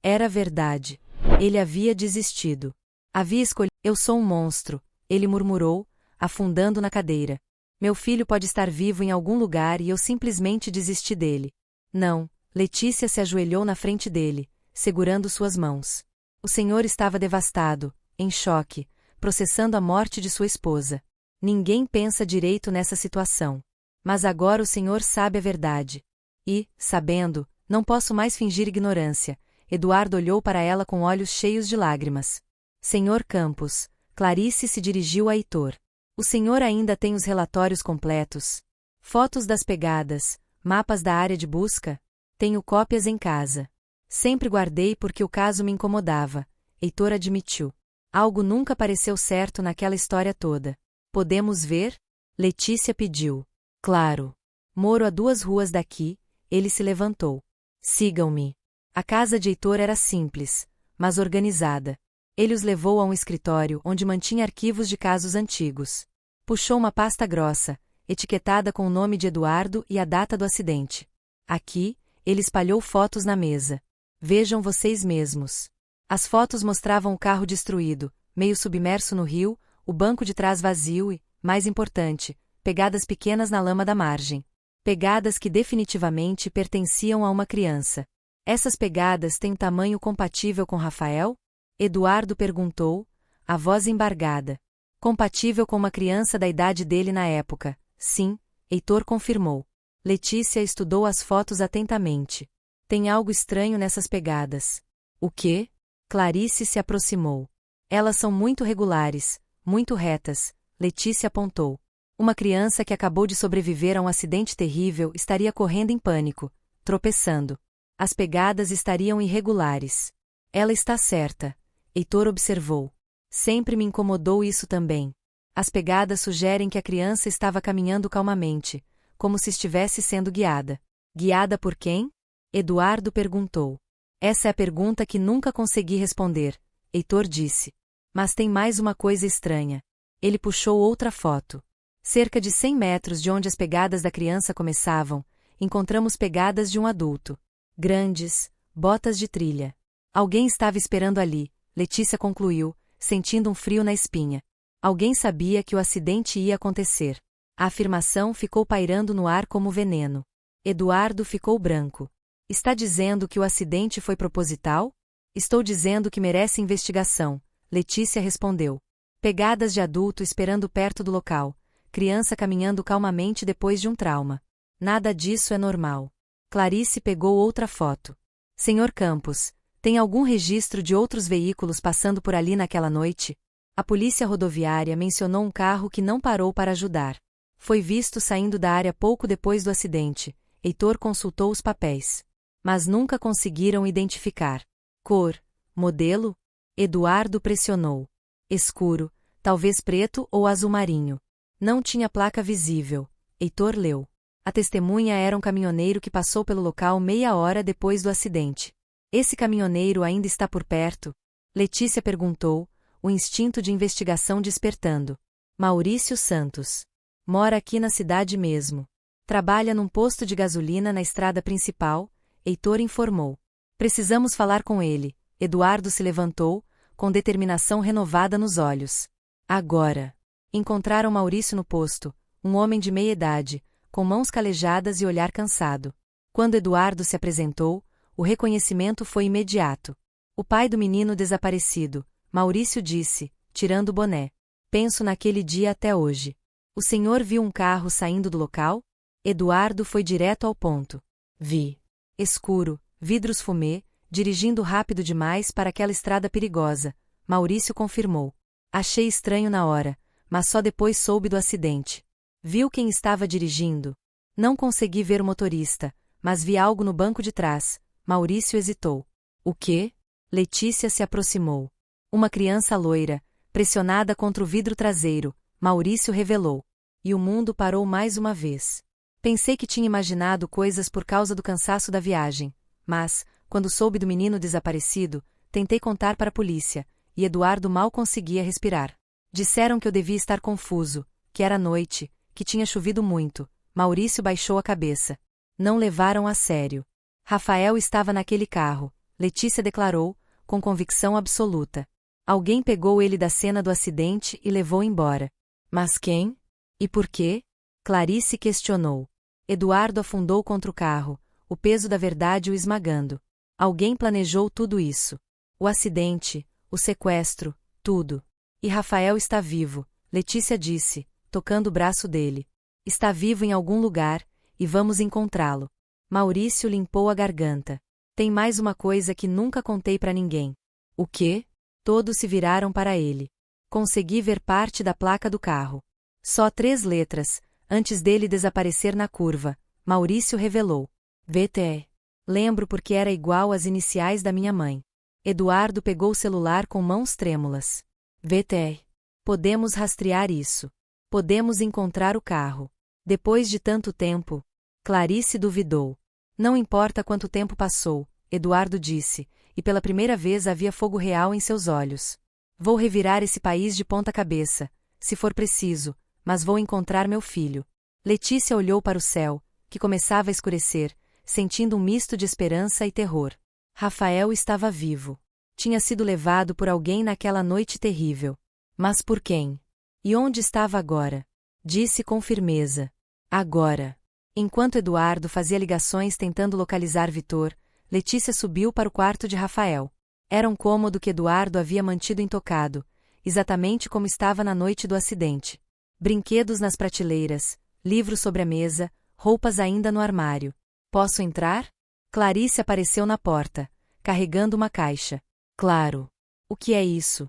Era verdade. Ele havia desistido. Havia escolhido. Eu sou um monstro, ele murmurou, afundando na cadeira. Meu filho pode estar vivo em algum lugar e eu simplesmente desisti dele. Não, Letícia se ajoelhou na frente dele, segurando suas mãos. O senhor estava devastado, em choque, processando a morte de sua esposa. Ninguém pensa direito nessa situação. Mas agora o senhor sabe a verdade. E, sabendo, não posso mais fingir ignorância. Eduardo olhou para ela com olhos cheios de lágrimas. Senhor Campos, Clarice se dirigiu a Heitor. O senhor ainda tem os relatórios completos? Fotos das pegadas, mapas da área de busca? Tenho cópias em casa. Sempre guardei porque o caso me incomodava, Heitor admitiu. Algo nunca pareceu certo naquela história toda. Podemos ver? Letícia pediu. Claro. Moro a 2 ruas daqui, ele se levantou. Sigam-me. A casa de Heitor era simples, mas organizada. Ele os levou a um escritório onde mantinha arquivos de casos antigos. Puxou uma pasta grossa, etiquetada com o nome de Eduardo e a data do acidente. Aqui, ele espalhou fotos na mesa. Vejam vocês mesmos. As fotos mostravam o carro destruído, meio submerso no rio, o banco de trás vazio e, mais importante, pegadas pequenas na lama da margem. Pegadas que definitivamente pertenciam a uma criança. Essas pegadas têm tamanho compatível com Rafael? Eduardo perguntou, a voz embargada. Compatível com uma criança da idade dele na época. Sim, Heitor confirmou. Letícia estudou as fotos atentamente. Tem algo estranho nessas pegadas. O quê? Clarice se aproximou. Elas são muito regulares, muito retas, Letícia apontou. Uma criança que acabou de sobreviver a um acidente terrível estaria correndo em pânico, tropeçando. As pegadas estariam irregulares. Ela está certa, Heitor observou. Sempre me incomodou isso também. As pegadas sugerem que a criança estava caminhando calmamente, como se estivesse sendo guiada. Guiada por quem? Eduardo perguntou. Essa é a pergunta que nunca consegui responder, Heitor disse. Mas tem mais uma coisa estranha. Ele puxou outra foto. Cerca de 100 metros de onde as pegadas da criança começavam, encontramos pegadas de um adulto. Grandes, botas de trilha. Alguém estava esperando ali, Letícia concluiu, sentindo um frio na espinha. Alguém sabia que o acidente ia acontecer. A afirmação ficou pairando no ar como veneno. Eduardo ficou branco. Está dizendo que o acidente foi proposital? Estou dizendo que merece investigação, Letícia respondeu. Pegadas de adulto esperando perto do local. Criança caminhando calmamente depois de um trauma. Nada disso é normal. Clarice pegou outra foto. Senhor Campos, tem algum registro de outros veículos passando por ali naquela noite? A polícia rodoviária mencionou um carro que não parou para ajudar. Foi visto saindo da área pouco depois do acidente. Heitor consultou os papéis. Mas nunca conseguiram identificar. Cor, modelo? Eduardo pressionou. Escuro, talvez preto ou azul marinho. Não tinha placa visível. Heitor leu. A testemunha era um caminhoneiro que passou pelo local meia hora depois do acidente. Esse caminhoneiro ainda está por perto? Letícia perguntou, o instinto de investigação despertando. Maurício Santos. Mora aqui na cidade mesmo. Trabalha num posto de gasolina na estrada principal, Heitor informou. Precisamos falar com ele. Eduardo se levantou, com determinação renovada nos olhos. Agora. Encontraram Maurício no posto, um homem de meia idade, com mãos calejadas e olhar cansado. Quando Eduardo se apresentou, o reconhecimento foi imediato. O pai do menino desaparecido, Maurício disse, tirando o boné. Penso naquele dia até hoje. O senhor viu um carro saindo do local? Eduardo foi direto ao ponto. Vi. Escuro, vidros fumê, dirigindo rápido demais para aquela estrada perigosa, Maurício confirmou. Achei estranho na hora, mas só depois soube do acidente. Viu quem estava dirigindo? Não consegui ver o motorista, mas vi algo no banco de trás. Maurício hesitou. O quê? Letícia se aproximou. Uma criança loira, pressionada contra o vidro traseiro, Maurício revelou. E o mundo parou mais uma vez. Pensei que tinha imaginado coisas por causa do cansaço da viagem, mas, quando soube do menino desaparecido, tentei contar para a polícia, e Eduardo mal conseguia respirar. Disseram que eu devia estar confuso, que era noite, que tinha chovido muito, Maurício baixou a cabeça. Não levaram a sério. Rafael estava naquele carro, Letícia declarou, com convicção absoluta. Alguém pegou ele da cena do acidente e levou embora. Mas quem? E por quê? Clarice questionou. Eduardo afundou contra o carro, o peso da verdade o esmagando. Alguém planejou tudo isso. O acidente, o sequestro, tudo. E Rafael está vivo, Letícia disse, tocando o braço dele. Está vivo em algum lugar, e vamos encontrá-lo. Maurício limpou a garganta. Tem mais uma coisa que nunca contei para ninguém. O quê? Todos se viraram para ele. Consegui ver parte da placa do carro. Só 3 letras, antes dele desaparecer na curva, Maurício revelou. VTE. Lembro porque era igual às iniciais da minha mãe. Eduardo pegou o celular com mãos trêmulas. VTE. Podemos rastrear isso. Podemos encontrar o carro. Depois de tanto tempo. Clarice duvidou. Não importa quanto tempo passou, Eduardo disse, e pela primeira vez havia fogo real em seus olhos. Vou revirar esse país de ponta cabeça, se for preciso, mas vou encontrar meu filho. Letícia olhou para o céu, que começava a escurecer, sentindo um misto de esperança e terror. Rafael estava vivo. Tinha sido levado por alguém naquela noite terrível. Mas por quem? E onde estava agora? Disse com firmeza. Agora. Enquanto Eduardo fazia ligações tentando localizar Vitor, Letícia subiu para o quarto de Rafael. Era um cômodo que Eduardo havia mantido intocado, exatamente como estava na noite do acidente. Brinquedos nas prateleiras, livros sobre a mesa, roupas ainda no armário. Posso entrar? Clarice apareceu na porta, carregando uma caixa. Claro. O que é isso?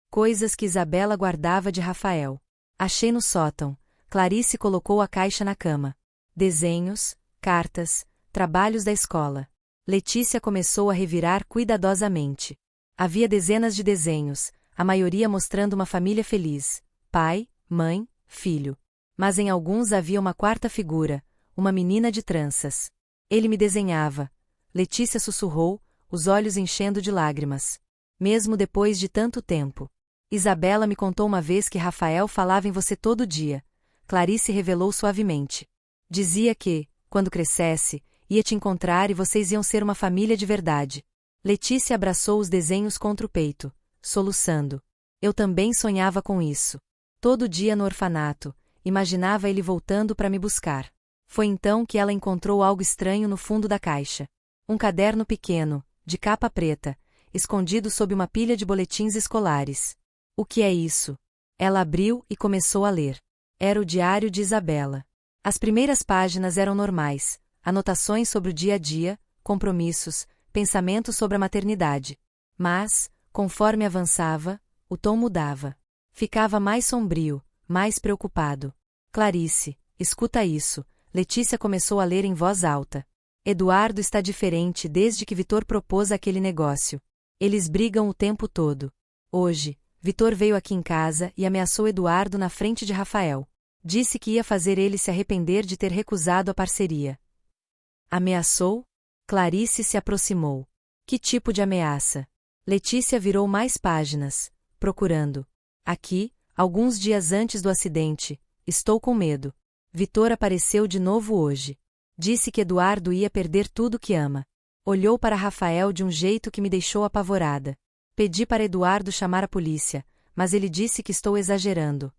Coisas que Isabela guardava de Rafael. Achei no sótão. Clarice colocou a caixa na cama. Desenhos, cartas, trabalhos da escola. Letícia começou a revirar cuidadosamente. Havia dezenas de desenhos, a maioria mostrando uma família feliz. Pai, mãe, filho. Mas em alguns havia uma quarta figura, uma menina de tranças. Ele me desenhava. Letícia sussurrou, os olhos enchendo de lágrimas. Mesmo depois de tanto tempo. Isabela me contou uma vez que Rafael falava em você todo dia. Clarice revelou suavemente. Dizia que, quando crescesse, ia te encontrar e vocês iam ser uma família de verdade. Letícia abraçou os desenhos contra o peito, soluçando. Eu também sonhava com isso. Todo dia no orfanato, imaginava ele voltando para me buscar. Foi então que ela encontrou algo estranho no fundo da caixa. Um caderno pequeno, de capa preta, escondido sob uma pilha de boletins escolares. O que é isso? Ela abriu e começou a ler. Era o diário de Isabela. As primeiras páginas eram normais, anotações sobre o dia a dia, compromissos, pensamentos sobre a maternidade. Mas, conforme avançava, o tom mudava. Ficava mais sombrio, mais preocupado. Clarice, escuta isso. Letícia começou a ler em voz alta. Eduardo está diferente desde que Vitor propôs aquele negócio. Eles brigam o tempo todo. Hoje, Vitor veio aqui em casa e ameaçou Eduardo na frente de Rafael. Disse que ia fazer ele se arrepender de ter recusado a parceria. Ameaçou? Clarice se aproximou. Que tipo de ameaça? Letícia virou mais páginas, procurando. Aqui, alguns dias antes do acidente, estou com medo. Vitor apareceu de novo hoje. Disse que Eduardo ia perder tudo que ama. Olhou para Rafael de um jeito que me deixou apavorada. Pedi para Eduardo chamar a polícia, mas ele disse que estou exagerando.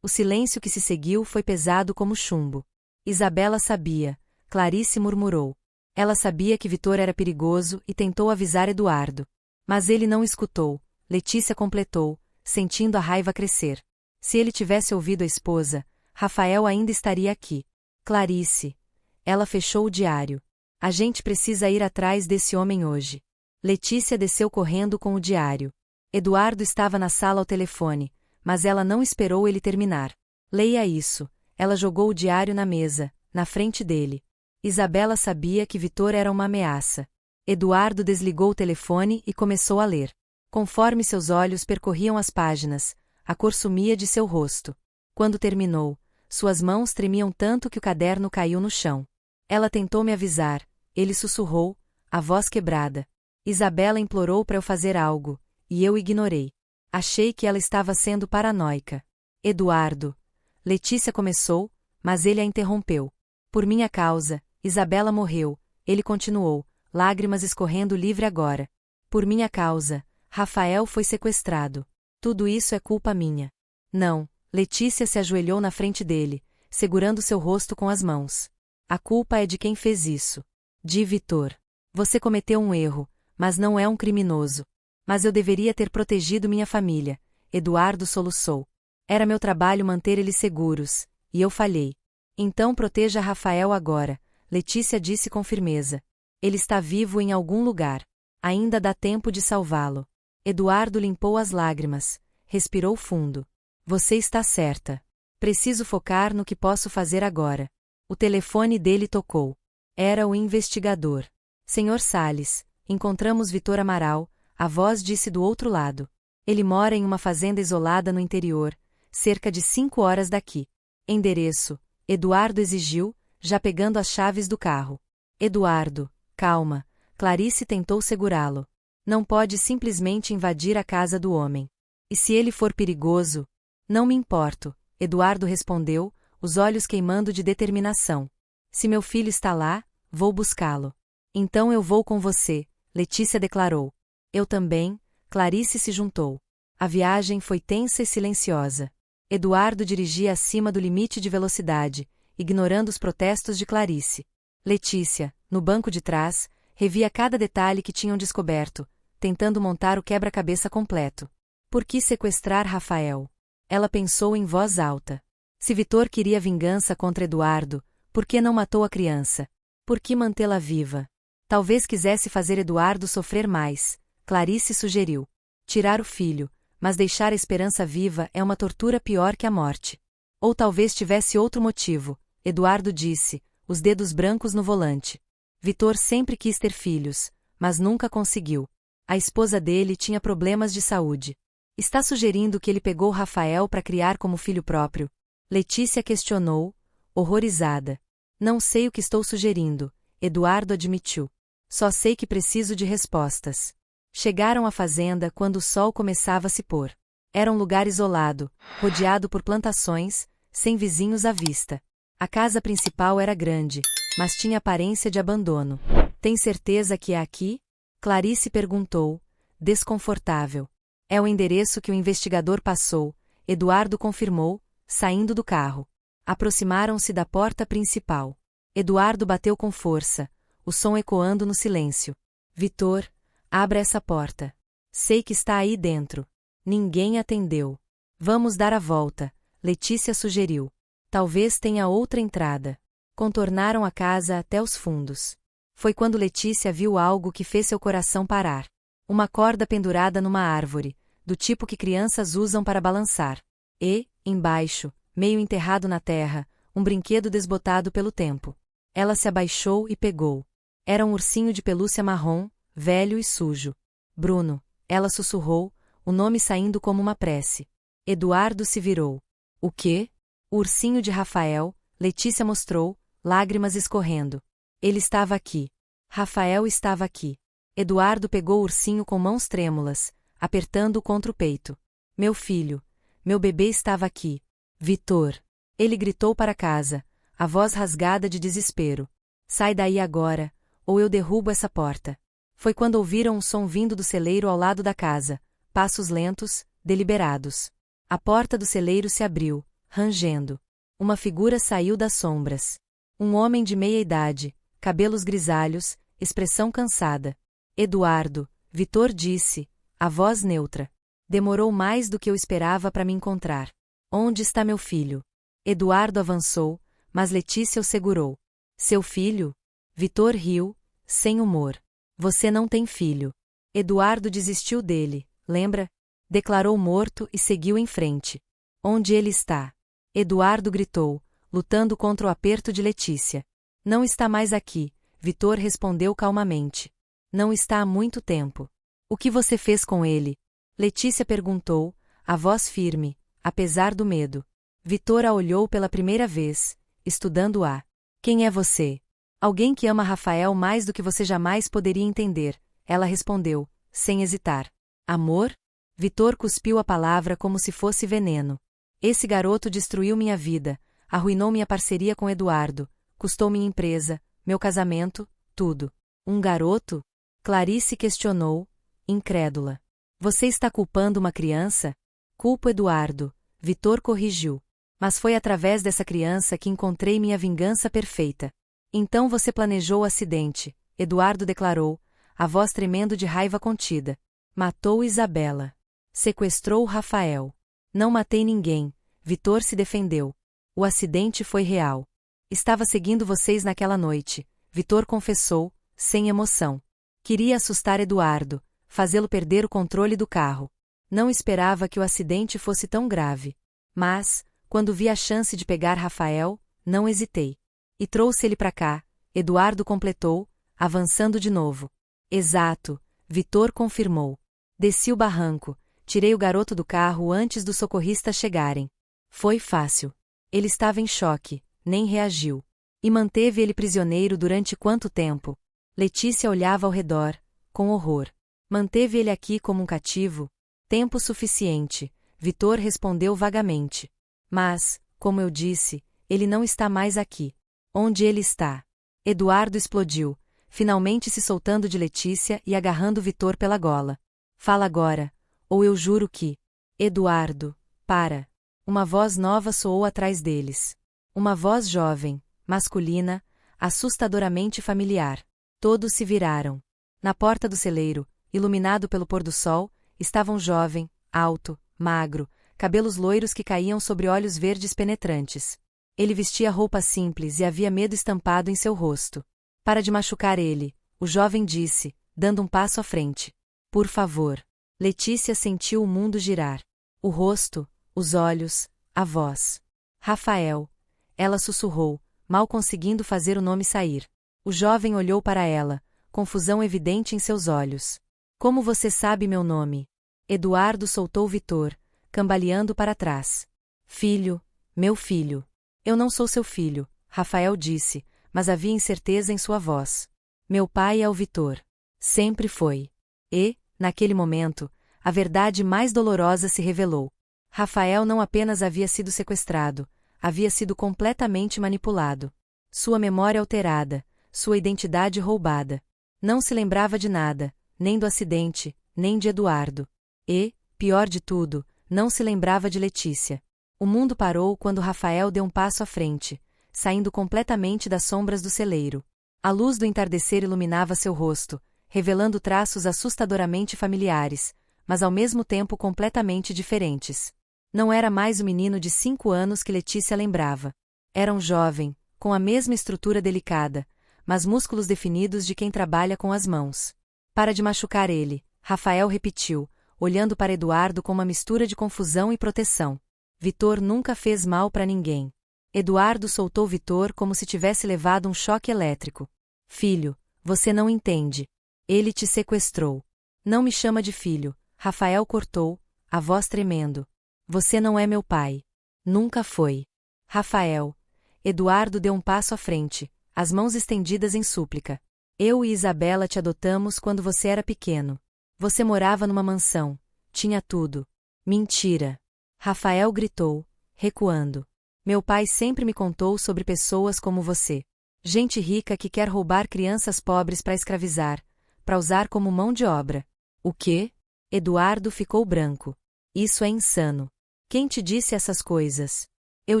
O silêncio que se seguiu foi pesado como chumbo. Isabela sabia, Clarice murmurou. Ela sabia que Vitor era perigoso e tentou avisar Eduardo. Mas ele não escutou, Letícia completou, sentindo a raiva crescer. Se ele tivesse ouvido a esposa, Rafael ainda estaria aqui. Clarice. Ela fechou o diário. A gente precisa ir atrás desse homem hoje. Letícia desceu correndo com o diário. Eduardo estava na sala ao telefone, mas ela não esperou ele terminar. Leia isso. Ela jogou o diário na mesa, na frente dele. Isabela sabia que Vitor era uma ameaça. Eduardo desligou o telefone e começou a ler. Conforme seus olhos percorriam as páginas, a cor sumia de seu rosto. Quando terminou, suas mãos tremiam tanto que o caderno caiu no chão. Ela tentou me avisar, ele sussurrou, a voz quebrada. Isabela implorou para eu fazer algo, e eu ignorei. Achei que ela estava sendo paranoica. Eduardo. Letícia começou, mas ele a interrompeu. Por minha causa, Isabela morreu, ele continuou, lágrimas escorrendo livre agora. Por minha causa, Rafael foi sequestrado. Tudo isso é culpa minha. Não, Letícia se ajoelhou na frente dele, segurando seu rosto com as mãos. A culpa é de quem fez isso. De Vitor. Você cometeu um erro, mas não é um criminoso. Mas eu deveria ter protegido minha família. Eduardo soluçou. Era meu trabalho manter eles seguros, e eu falhei. Então proteja Rafael agora, Letícia disse com firmeza. Ele está vivo em algum lugar. Ainda dá tempo de salvá-lo. Eduardo limpou as lágrimas, respirou fundo. Você está certa. Preciso focar no que posso fazer agora. O telefone dele tocou. Era o investigador. Senhor Salles, encontramos Vitor Amaral, a voz disse do outro lado. Ele mora em uma fazenda isolada no interior, cerca de 5 horas daqui. Endereço, Eduardo exigiu, já pegando as chaves do carro. Eduardo, calma, Clarice tentou segurá-lo. Não pode simplesmente invadir a casa do homem. E se ele for perigoso? Não me importo, Eduardo respondeu, os olhos queimando de determinação. Se meu filho está lá, vou buscá-lo. Então eu vou com você, Letícia declarou. Eu também, Clarice se juntou. A viagem foi tensa e silenciosa. Eduardo dirigia acima do limite de velocidade, ignorando os protestos de Clarice. Letícia, no banco de trás, revia cada detalhe que tinham descoberto, tentando montar o quebra-cabeça completo. Por que sequestrar Rafael? Ela pensou em voz alta. Se Vitor queria vingança contra Eduardo, por que não matou a criança? Por que mantê-la viva? Talvez quisesse fazer Eduardo sofrer mais, Clarice sugeriu. Tirar o filho, mas deixar a esperança viva é uma tortura pior que a morte. Ou talvez tivesse outro motivo, Eduardo disse, os dedos brancos no volante. Vitor sempre quis ter filhos, mas nunca conseguiu. A esposa dele tinha problemas de saúde. Está sugerindo que ele pegou Rafael para criar como filho próprio? Letícia questionou, horrorizada. Não sei o que estou sugerindo, Eduardo admitiu. Só sei que preciso de respostas. Chegaram à fazenda quando o sol começava a se pôr. Era um lugar isolado, rodeado por plantações, sem vizinhos à vista. A casa principal era grande, mas tinha aparência de abandono. Tem certeza que é aqui? Clarice perguntou, desconfortável. É o endereço que o investigador passou, Eduardo confirmou, saindo do carro. Aproximaram-se da porta principal. Eduardo bateu com força, o som ecoando no silêncio. Vitor, abra essa porta. Sei que está aí dentro. Ninguém atendeu. Vamos dar a volta, Letícia sugeriu. Talvez tenha outra entrada. Contornaram a casa até os fundos. Foi quando Letícia viu algo que fez seu coração parar. Uma corda pendurada numa árvore, do tipo que crianças usam para balançar. E, embaixo, meio enterrado na terra, um brinquedo desbotado pelo tempo. Ela se abaixou e pegou. Era um ursinho de pelúcia marrom, velho e sujo. Bruno, ela sussurrou, o nome saindo como uma prece. Eduardo se virou. O quê? O ursinho de Rafael, Letícia mostrou, lágrimas escorrendo. Ele estava aqui. Rafael estava aqui. Eduardo pegou o ursinho com mãos trêmulas, apertando-o contra o peito. Meu filho, meu bebê estava aqui. Vitor. Ele gritou para casa, a voz rasgada de desespero. Sai daí agora, ou eu derrubo essa porta. Foi quando ouviram um som vindo do celeiro ao lado da casa, passos lentos, deliberados. A porta do celeiro se abriu, rangendo. Uma figura saiu das sombras. Um homem de meia idade, cabelos grisalhos, expressão cansada. Eduardo, Vitor disse, a voz neutra. Demorou mais do que eu esperava para me encontrar. Onde está meu filho? Eduardo avançou, mas Letícia o segurou. Seu filho? Vitor riu, sem humor. Você não tem filho. Eduardo desistiu dele, lembra? Declarou morto e seguiu em frente. Onde ele está? Eduardo gritou, lutando contra o aperto de Letícia. Não está mais aqui, Vitor respondeu calmamente. Não está há muito tempo. O que você fez com ele? Letícia perguntou, a voz firme, apesar do medo. Vitor a olhou pela primeira vez, estudando-a. Quem é você? Alguém que ama Rafael mais do que você jamais poderia entender, ela respondeu, sem hesitar. Amor? Vitor cuspiu a palavra como se fosse veneno. Esse garoto destruiu minha vida, arruinou minha parceria com Eduardo, custou minha empresa, meu casamento, tudo. Um garoto? Clarice questionou, incrédula. Você está culpando uma criança? Culpo Eduardo, Vitor corrigiu. Mas foi através dessa criança que encontrei minha vingança perfeita. Então você planejou o acidente, Eduardo declarou, a voz tremendo de raiva contida. Matou Isabela. Sequestrou Rafael. Não matei ninguém, Vitor se defendeu. O acidente foi real. Estava seguindo vocês naquela noite, Vitor confessou, sem emoção. Queria assustar Eduardo, fazê-lo perder o controle do carro. Não esperava que o acidente fosse tão grave. Mas, quando vi a chance de pegar Rafael, não hesitei. E trouxe ele para cá, Eduardo completou, avançando de novo. Exato, Vitor confirmou. Desci o barranco, tirei o garoto do carro antes dos socorristas chegarem. Foi fácil. Ele estava em choque, nem reagiu. E manteve ele prisioneiro durante quanto tempo? Letícia olhava ao redor, com horror. Manteve ele aqui como um cativo? Tempo suficiente, Vitor respondeu vagamente. Mas, como eu disse, ele não está mais aqui. Onde ele está? Eduardo explodiu, finalmente se soltando de Letícia e agarrando Vitor pela gola. Fala agora, ou eu juro que... Eduardo, para. Uma voz nova soou atrás deles. Uma voz jovem, masculina, assustadoramente familiar. Todos se viraram. Na porta do celeiro, iluminado pelo pôr do sol, estava um jovem, alto, magro, cabelos loiros que caíam sobre olhos verdes penetrantes. Ele vestia roupa simples e havia medo estampado em seu rosto. Para de machucar ele, o jovem disse, dando um passo à frente. Por favor. Letícia sentiu o mundo girar. O rosto, os olhos, a voz. Rafael. Ela sussurrou, mal conseguindo fazer o nome sair. O jovem olhou para ela, confusão evidente em seus olhos. Como você sabe meu nome? Eduardo soltou Vitor, cambaleando para trás. Filho, meu filho. Eu não sou seu filho, Rafael disse, mas havia incerteza em sua voz. Meu pai é o Vitor. Sempre foi. E, naquele momento, a verdade mais dolorosa se revelou. Rafael não apenas havia sido sequestrado, havia sido completamente manipulado. Sua memória alterada, sua identidade roubada. Não se lembrava de nada, nem do acidente, nem de Eduardo. E, pior de tudo, não se lembrava de Letícia. O mundo parou quando Rafael deu um passo à frente, saindo completamente das sombras do celeiro. A luz do entardecer iluminava seu rosto, revelando traços assustadoramente familiares, mas ao mesmo tempo completamente diferentes. Não era mais o menino de 5 anos que Letícia lembrava. Era um jovem, com a mesma estrutura delicada, mas músculos definidos de quem trabalha com as mãos. Para de machucar ele, Rafael repetiu, olhando para Eduardo com uma mistura de confusão e proteção. Vitor nunca fez mal para ninguém. Eduardo soltou Vitor como se tivesse levado um choque elétrico. Filho, você não entende. Ele te sequestrou. Não me chama de filho, Rafael cortou, a voz tremendo. Você não é meu pai. Nunca foi. Rafael. Eduardo deu um passo à frente, as mãos estendidas em súplica. Eu e Isabela te adotamos quando você era pequeno. Você morava numa mansão. Tinha tudo. Mentira. Rafael gritou, recuando. Meu pai sempre me contou sobre pessoas como você. Gente rica que quer roubar crianças pobres para escravizar, para usar como mão de obra. O quê? Eduardo ficou branco. Isso é insano. Quem te disse essas coisas? Eu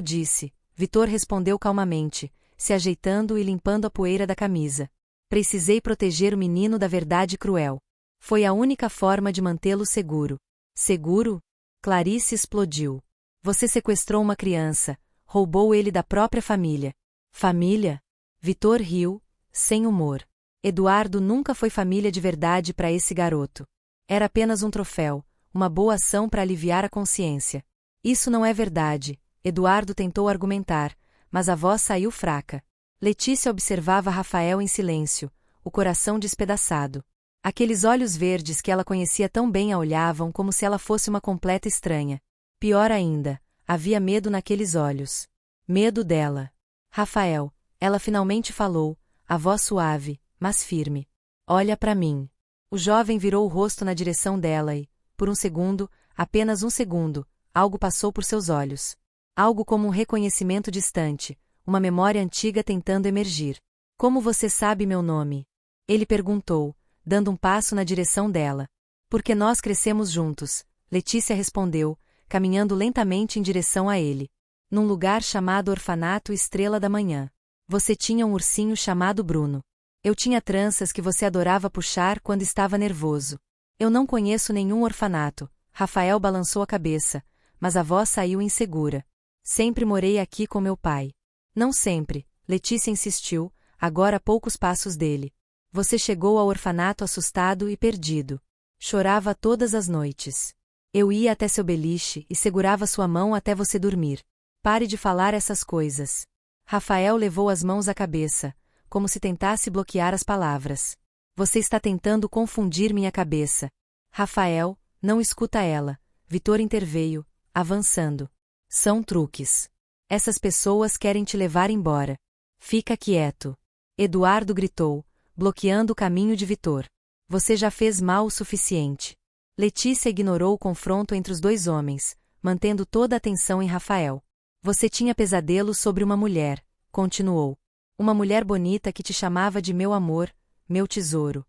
disse, Vitor respondeu calmamente, se ajeitando e limpando a poeira da camisa. Precisei proteger o menino da verdade cruel. Foi a única forma de mantê-lo seguro. Seguro? Clarice explodiu. Você sequestrou uma criança, roubou ele da própria família. Família? Vitor riu, sem humor. Eduardo nunca foi família de verdade para esse garoto. Era apenas um troféu, uma boa ação para aliviar a consciência. Isso não é verdade, Eduardo tentou argumentar, mas a voz saiu fraca. Letícia observava Rafael em silêncio, o coração despedaçado. Aqueles olhos verdes que ela conhecia tão bem a olhavam como se ela fosse uma completa estranha. Pior ainda, havia medo naqueles olhos. Medo dela. Rafael, ela finalmente falou, a voz suave, mas firme. Olha para mim. O jovem virou o rosto na direção dela e, por um segundo, apenas um segundo, algo passou por seus olhos. Algo como um reconhecimento distante, uma memória antiga tentando emergir. Como você sabe meu nome? Ele perguntou, dando um passo na direção dela. Porque nós crescemos juntos, Letícia respondeu, caminhando lentamente em direção a ele. Num lugar chamado Orfanato Estrela da Manhã. Você tinha um ursinho chamado Bruno. Eu tinha tranças que você adorava puxar quando estava nervoso. Eu não conheço nenhum orfanato. Rafael balançou a cabeça, mas a voz saiu insegura. Sempre morei aqui com meu pai. Não sempre, Letícia insistiu, agora a poucos passos dele. Você chegou ao orfanato assustado e perdido. Chorava todas as noites. Eu ia até seu beliche e segurava sua mão até você dormir. Pare de falar essas coisas. Rafael levou as mãos à cabeça, como se tentasse bloquear as palavras. Você está tentando confundir minha cabeça. Rafael, não escuta ela. Vitor interveio, avançando. São truques. Essas pessoas querem te levar embora. Fica quieto. Eduardo gritou, bloqueando o caminho de Vitor. Você já fez mal o suficiente. Letícia ignorou o confronto entre os dois homens, mantendo toda a atenção em Rafael. Você tinha pesadelos sobre uma mulher, continuou. Uma mulher bonita que te chamava de meu amor, meu tesouro.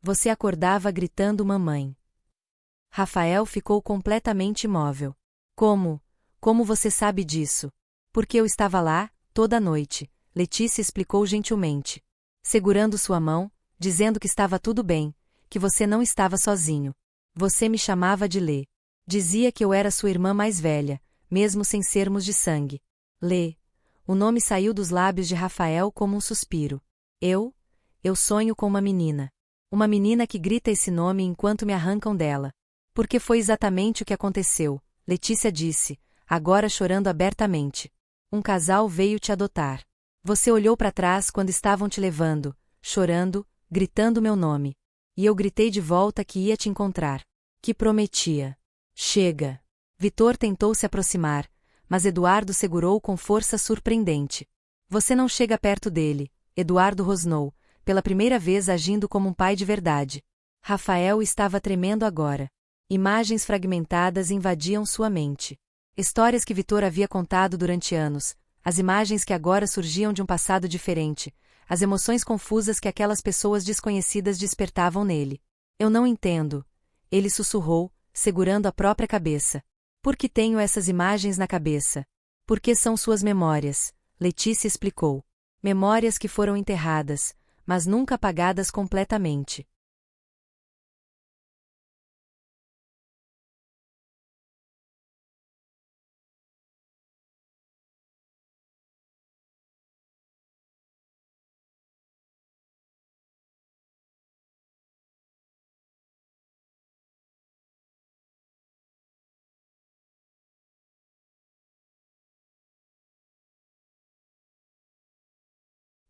Você acordava gritando mamãe. Rafael ficou completamente imóvel. Como? Como você sabe disso? Porque eu estava lá, toda noite, Letícia explicou gentilmente. Segurando sua mão, dizendo que estava tudo bem, que você não estava sozinho. Você me chamava de Lê. Dizia que eu era sua irmã mais velha, mesmo sem sermos de sangue. Lê. O nome saiu dos lábios de Rafael como um suspiro. Eu sonho com uma menina. Uma menina que grita esse nome enquanto me arrancam dela. Porque foi exatamente o que aconteceu, Letícia disse, agora chorando abertamente. Um casal veio te adotar. Você olhou para trás quando estavam te levando, chorando, gritando meu nome. E eu gritei de volta que ia te encontrar. Que prometia. Chega. Vitor tentou se aproximar, mas Eduardo segurou com força surpreendente. Você não chega perto dele, Eduardo rosnou, pela primeira vez agindo como um pai de verdade. Rafael estava tremendo agora. Imagens fragmentadas invadiam sua mente. Histórias que Vitor havia contado durante anos, as imagens que agora surgiam de um passado diferente, as emoções confusas que aquelas pessoas desconhecidas despertavam nele. Eu não entendo. Ele sussurrou, segurando a própria cabeça. Por que tenho essas imagens na cabeça? Porque são suas memórias, Letícia explicou. Memórias que foram enterradas, mas nunca apagadas completamente.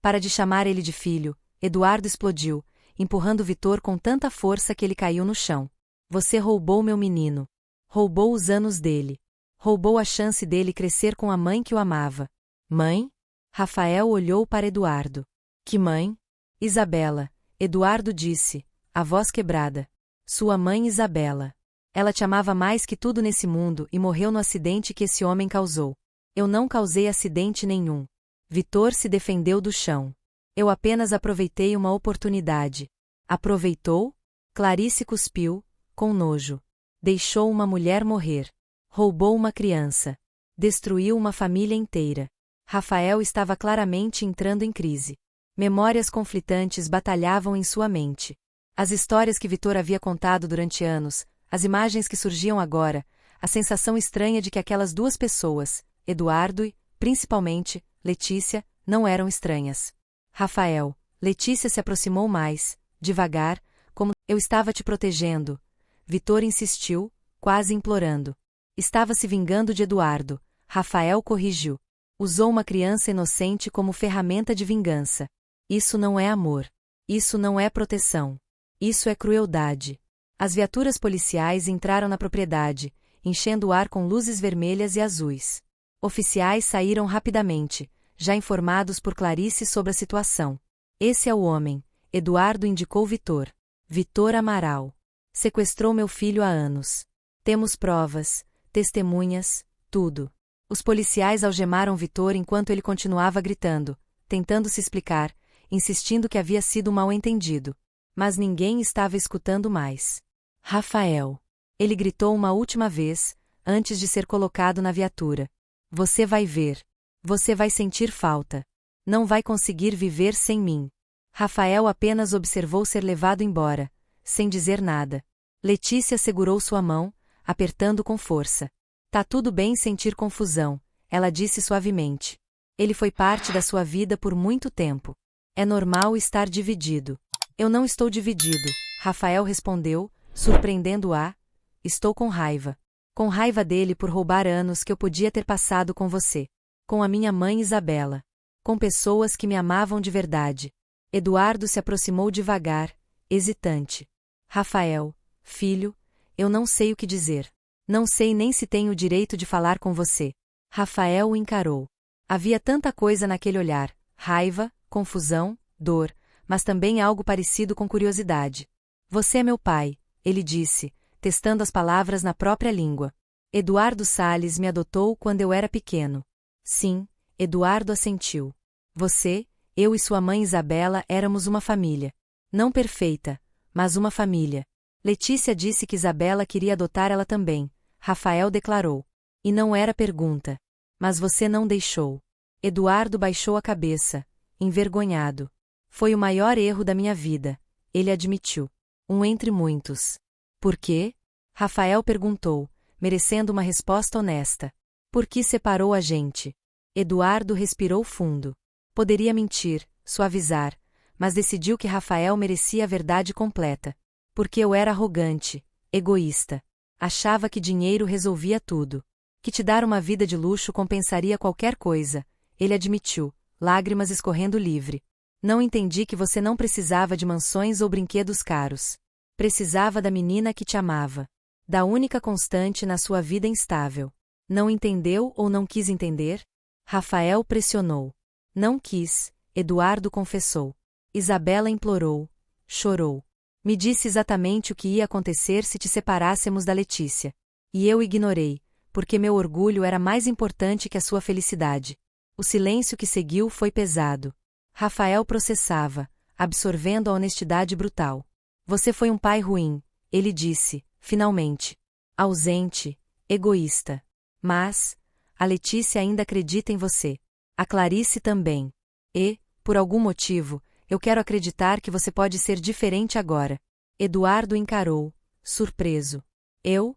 Para de chamar ele de filho, Eduardo explodiu, empurrando Vitor com tanta força que ele caiu no chão. Você roubou meu menino. Roubou os anos dele. Roubou a chance dele crescer com a mãe que o amava. Mãe? Rafael olhou para Eduardo. Que mãe? Isabela, Eduardo disse, a voz quebrada. Sua mãe Isabela. Ela te amava mais que tudo nesse mundo e morreu no acidente que esse homem causou. Eu não causei acidente nenhum. Vitor se defendeu do chão. Eu apenas aproveitei uma oportunidade. Aproveitou? Clarice cuspiu, com nojo. Deixou uma mulher morrer. Roubou uma criança. Destruiu uma família inteira. Rafael estava claramente entrando em crise. Memórias conflitantes batalhavam em sua mente. As histórias que Vitor havia contado durante anos, as imagens que surgiam agora, a sensação estranha de que aquelas duas pessoas, Eduardo e, principalmente, Letícia, não eram estranhas. Rafael, Letícia se aproximou mais, devagar, como eu estava te protegendo. Vitor insistiu, quase implorando. Estava se vingando de Eduardo. Rafael corrigiu. Usou uma criança inocente como ferramenta de vingança. Isso não é amor. Isso não é proteção. Isso é crueldade. As viaturas policiais entraram na propriedade, enchendo o ar com luzes vermelhas e azuis. Oficiais saíram rapidamente, já informados por Clarice sobre a situação. Esse é o homem, Eduardo indicou Vitor. Vitor Amaral. Sequestrou meu filho há anos. Temos provas, testemunhas, tudo. Os policiais algemaram Vitor enquanto ele continuava gritando, tentando se explicar, insistindo que havia sido um mal-entendido. Mas ninguém estava escutando mais. Rafael. Ele gritou uma última vez, antes de ser colocado na viatura. Você vai ver. Você vai sentir falta. Não vai conseguir viver sem mim. Rafael apenas observou ser levado embora, sem dizer nada. Letícia segurou sua mão, apertando com força. Tá tudo bem sentir confusão, ela disse suavemente. Ele foi parte da sua vida por muito tempo. É normal estar dividido. Eu não estou dividido, Rafael respondeu, surpreendendo-a. Estou com raiva. Com raiva dele por roubar anos que eu podia ter passado com você. Com a minha mãe Isabela. Com pessoas que me amavam de verdade. Eduardo se aproximou devagar, hesitante. Rafael, filho, eu não sei o que dizer. Não sei nem se tenho o direito de falar com você. Rafael o encarou. Havia tanta coisa naquele olhar, raiva, confusão, dor, mas também algo parecido com curiosidade. Você é meu pai, ele disse, testando as palavras na própria língua. Eduardo Salles me adotou quando eu era pequeno. Sim, Eduardo assentiu. Você, eu e sua mãe Isabela éramos uma família. Não perfeita, mas uma família. Letícia disse que Isabela queria adotar ela também, Rafael declarou. E não era pergunta. Mas você não deixou. Eduardo baixou a cabeça, envergonhado. Foi o maior erro da minha vida, ele admitiu. Um entre muitos. Por quê? Rafael perguntou, merecendo uma resposta honesta. Por que separou a gente? Eduardo respirou fundo. Poderia mentir, suavizar, mas decidiu que Rafael merecia a verdade completa. Porque eu era arrogante, egoísta. Achava que dinheiro resolvia tudo. Que te dar uma vida de luxo compensaria qualquer coisa, ele admitiu, lágrimas escorrendo livre. Não entendi que você não precisava de mansões ou brinquedos caros. Precisava da menina que te amava. Da única constante na sua vida instável. Não entendeu ou não quis entender? Rafael pressionou. Não quis, Eduardo confessou. Isabela implorou. Chorou. Me disse exatamente o que ia acontecer se te separássemos da Letícia. E eu ignorei, porque meu orgulho era mais importante que a sua felicidade. O silêncio que seguiu foi pesado. Rafael processava, absorvendo a honestidade brutal. Você foi um pai ruim, ele disse, finalmente. Ausente, egoísta. Mas, a Letícia ainda acredita em você. A Clarice também. E, por algum motivo, eu quero acreditar que você pode ser diferente agora. Eduardo encarou, surpreso. Eu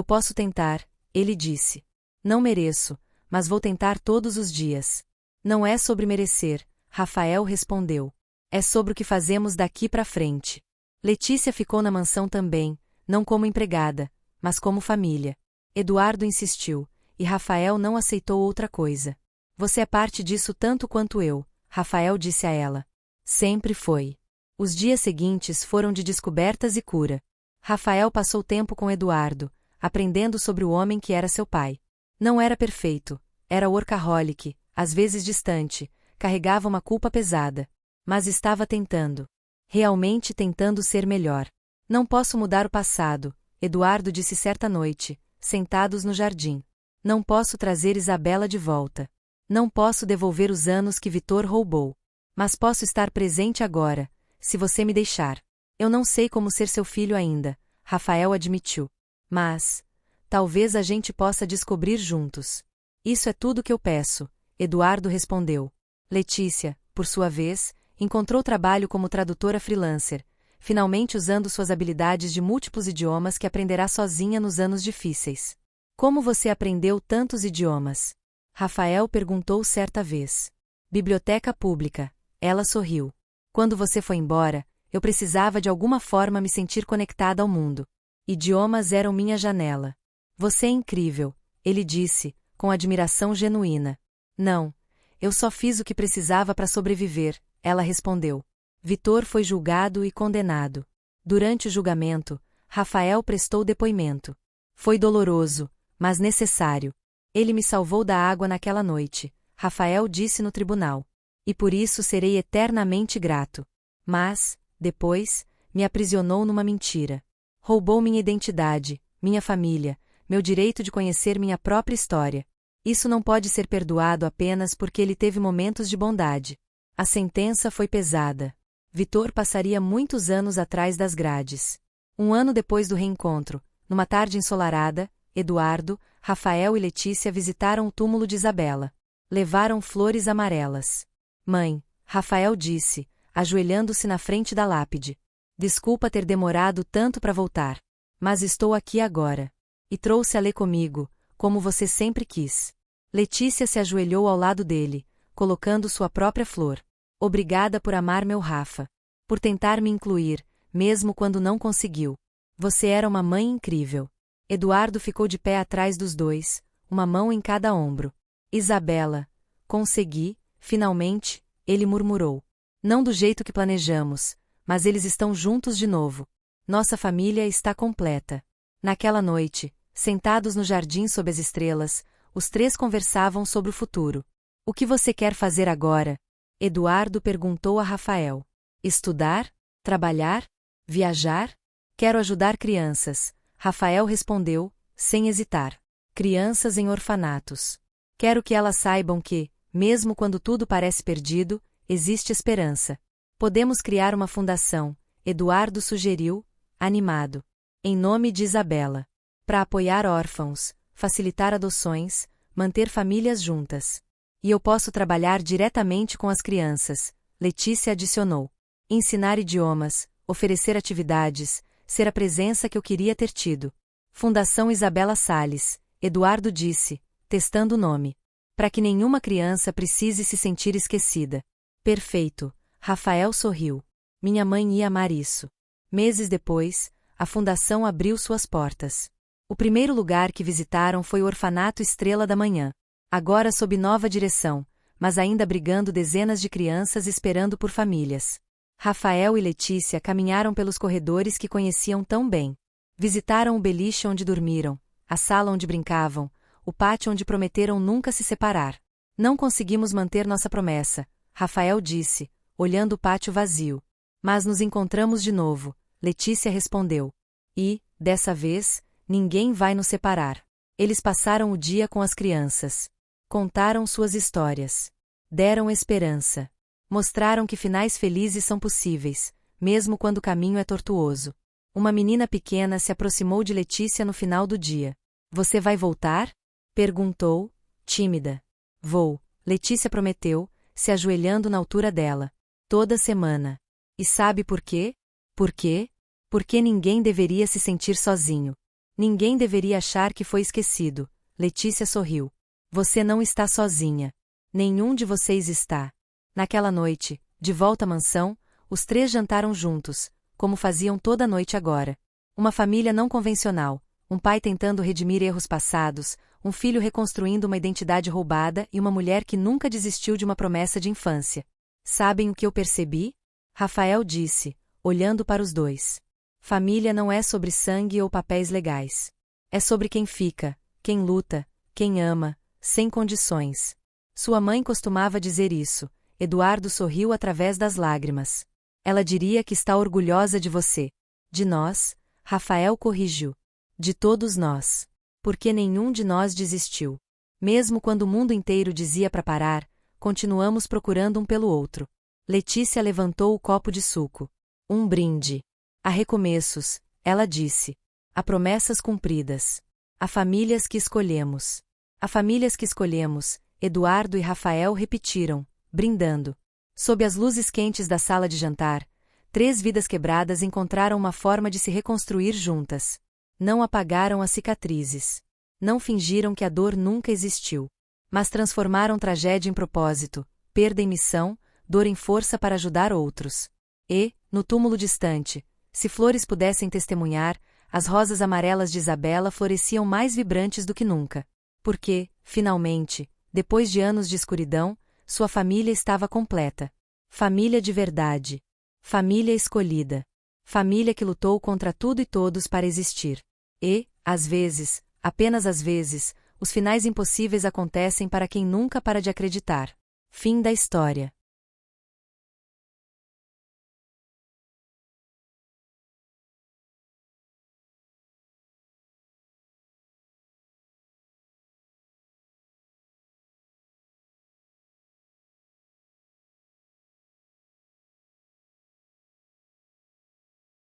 posso tentar, ele disse. Não mereço, mas vou tentar todos os dias. Não é sobre merecer, Rafael respondeu. É sobre o que fazemos daqui pra frente. Letícia ficou na mansão também, não como empregada, mas como família. Eduardo insistiu, e Rafael não aceitou outra coisa. Você é parte disso tanto quanto eu, Rafael disse a ela. Sempre foi. Os dias seguintes foram de descobertas e cura. Rafael passou tempo com Eduardo, aprendendo sobre o homem que era seu pai. Não era perfeito, era workaholic, às vezes distante, carregava uma culpa pesada. Mas estava tentando. Realmente tentando ser melhor. Não posso mudar o passado, Eduardo disse certa noite, sentados no jardim. Não posso trazer Isabela de volta. Não posso devolver os anos que Vitor roubou. Mas posso estar presente agora, se você me deixar. Eu não sei como ser seu filho ainda, Rafael admitiu. Mas, talvez a gente possa descobrir juntos. Isso é tudo que eu peço, Eduardo respondeu. Letícia, por sua vez, encontrou trabalho como tradutora freelancer, finalmente usando suas habilidades de múltiplos idiomas que aprenderá sozinha nos anos difíceis. Como você aprendeu tantos idiomas? Rafael perguntou certa vez. Biblioteca pública. Ela sorriu. Quando você foi embora, eu precisava de alguma forma me sentir conectada ao mundo. Idiomas eram minha janela. Você é incrível, ele disse, com admiração genuína. Não, eu só fiz o que precisava para sobreviver, ela respondeu. Vitor foi julgado e condenado. Durante o julgamento, Rafael prestou depoimento. Foi doloroso, mas necessário. Ele me salvou da água naquela noite, Rafael disse no tribunal. E por isso serei eternamente grato. Mas, depois, me aprisionou numa mentira. Roubou minha identidade, minha família, meu direito de conhecer minha própria história. Isso não pode ser perdoado apenas porque ele teve momentos de bondade. A sentença foi pesada. Vitor passaria muitos anos atrás das grades. Um ano depois do reencontro, numa tarde ensolarada, Eduardo, Rafael e Letícia visitaram o túmulo de Isabela. Levaram flores amarelas. Mãe, Rafael disse, ajoelhando-se na frente da lápide. Desculpa ter demorado tanto para voltar. Mas estou aqui agora. E trouxe a ler comigo, como você sempre quis. Letícia se ajoelhou ao lado dele, colocando sua própria flor. Obrigada por amar meu Rafa. Por tentar me incluir, mesmo quando não conseguiu. Você era uma mãe incrível. Eduardo ficou de pé atrás dos dois, uma mão em cada ombro. Isabela. Consegui, finalmente, ele murmurou. Não do jeito que planejamos, mas eles estão juntos de novo. Nossa família está completa. Naquela noite, sentados no jardim sob as estrelas, os três conversavam sobre o futuro. O que você quer fazer agora? Eduardo perguntou a Rafael. Estudar? Trabalhar? Viajar? Quero ajudar crianças, Rafael respondeu, sem hesitar. Crianças em orfanatos. Quero que elas saibam que, mesmo quando tudo parece perdido, existe esperança. Podemos criar uma fundação, Eduardo sugeriu, animado. Em nome de Isabela. Para apoiar órfãos, facilitar adoções, manter famílias juntas. E eu posso trabalhar diretamente com as crianças, Letícia adicionou. Ensinar idiomas, oferecer atividades, ser a presença que eu queria ter tido. Fundação Isabela Salles, Eduardo disse, testando o nome. Para que nenhuma criança precise se sentir esquecida. Perfeito, Rafael sorriu. Minha mãe ia amar isso. Meses depois, a fundação abriu suas portas. O primeiro lugar que visitaram foi o Orfanato Estrela da Manhã. Agora sob nova direção, mas ainda abrigando dezenas de crianças esperando por famílias. Rafael e Letícia caminharam pelos corredores que conheciam tão bem. Visitaram o beliche onde dormiram, a sala onde brincavam, o pátio onde prometeram nunca se separar. Não conseguimos manter nossa promessa, Rafael disse, olhando o pátio vazio. Mas nos encontramos de novo, Letícia respondeu. E, dessa vez, ninguém vai nos separar. Eles passaram o dia com as crianças. Contaram suas histórias. Deram esperança. Mostraram que finais felizes são possíveis, mesmo quando o caminho é tortuoso. Uma menina pequena se aproximou de Letícia no final do dia. Você vai voltar? Perguntou, tímida. Vou, Letícia prometeu, se ajoelhando na altura dela. Toda semana. E sabe por quê? Por quê? Porque ninguém deveria se sentir sozinho. Ninguém deveria achar que foi esquecido. Letícia sorriu. Você não está sozinha. Nenhum de vocês está. Naquela noite, de volta à mansão, os três jantaram juntos, como faziam toda noite agora. Uma família não convencional, um pai tentando redimir erros passados, um filho reconstruindo uma identidade roubada e uma mulher que nunca desistiu de uma promessa de infância. Sabem o que eu percebi? Rafael disse, olhando para os dois. Família não é sobre sangue ou papéis legais. É sobre quem fica, quem luta, quem ama, sem condições. Sua mãe costumava dizer isso. Eduardo sorriu através das lágrimas. Ela diria que está orgulhosa de você. De nós, Rafael corrigiu. De todos nós. Porque nenhum de nós desistiu. Mesmo quando o mundo inteiro dizia para parar, continuamos procurando um pelo outro. Letícia levantou o copo de suco. Um brinde. Há recomeços, ela disse. Há promessas cumpridas. Há famílias que escolhemos. Há famílias que escolhemos, Eduardo e Rafael repetiram, brindando. Sob as luzes quentes da sala de jantar, três vidas quebradas encontraram uma forma de se reconstruir juntas. Não apagaram as cicatrizes. Não fingiram que a dor nunca existiu. Mas transformaram tragédia em propósito, perda em missão, dor em força para ajudar outros. E, no túmulo distante, se flores pudessem testemunhar, as rosas amarelas de Isabela floresciam mais vibrantes do que nunca. Porque, finalmente, depois de anos de escuridão, sua família estava completa. Família de verdade. Família escolhida. Família que lutou contra tudo e todos para existir. E, às vezes, apenas às vezes, os finais impossíveis acontecem para quem nunca para de acreditar. Fim da história.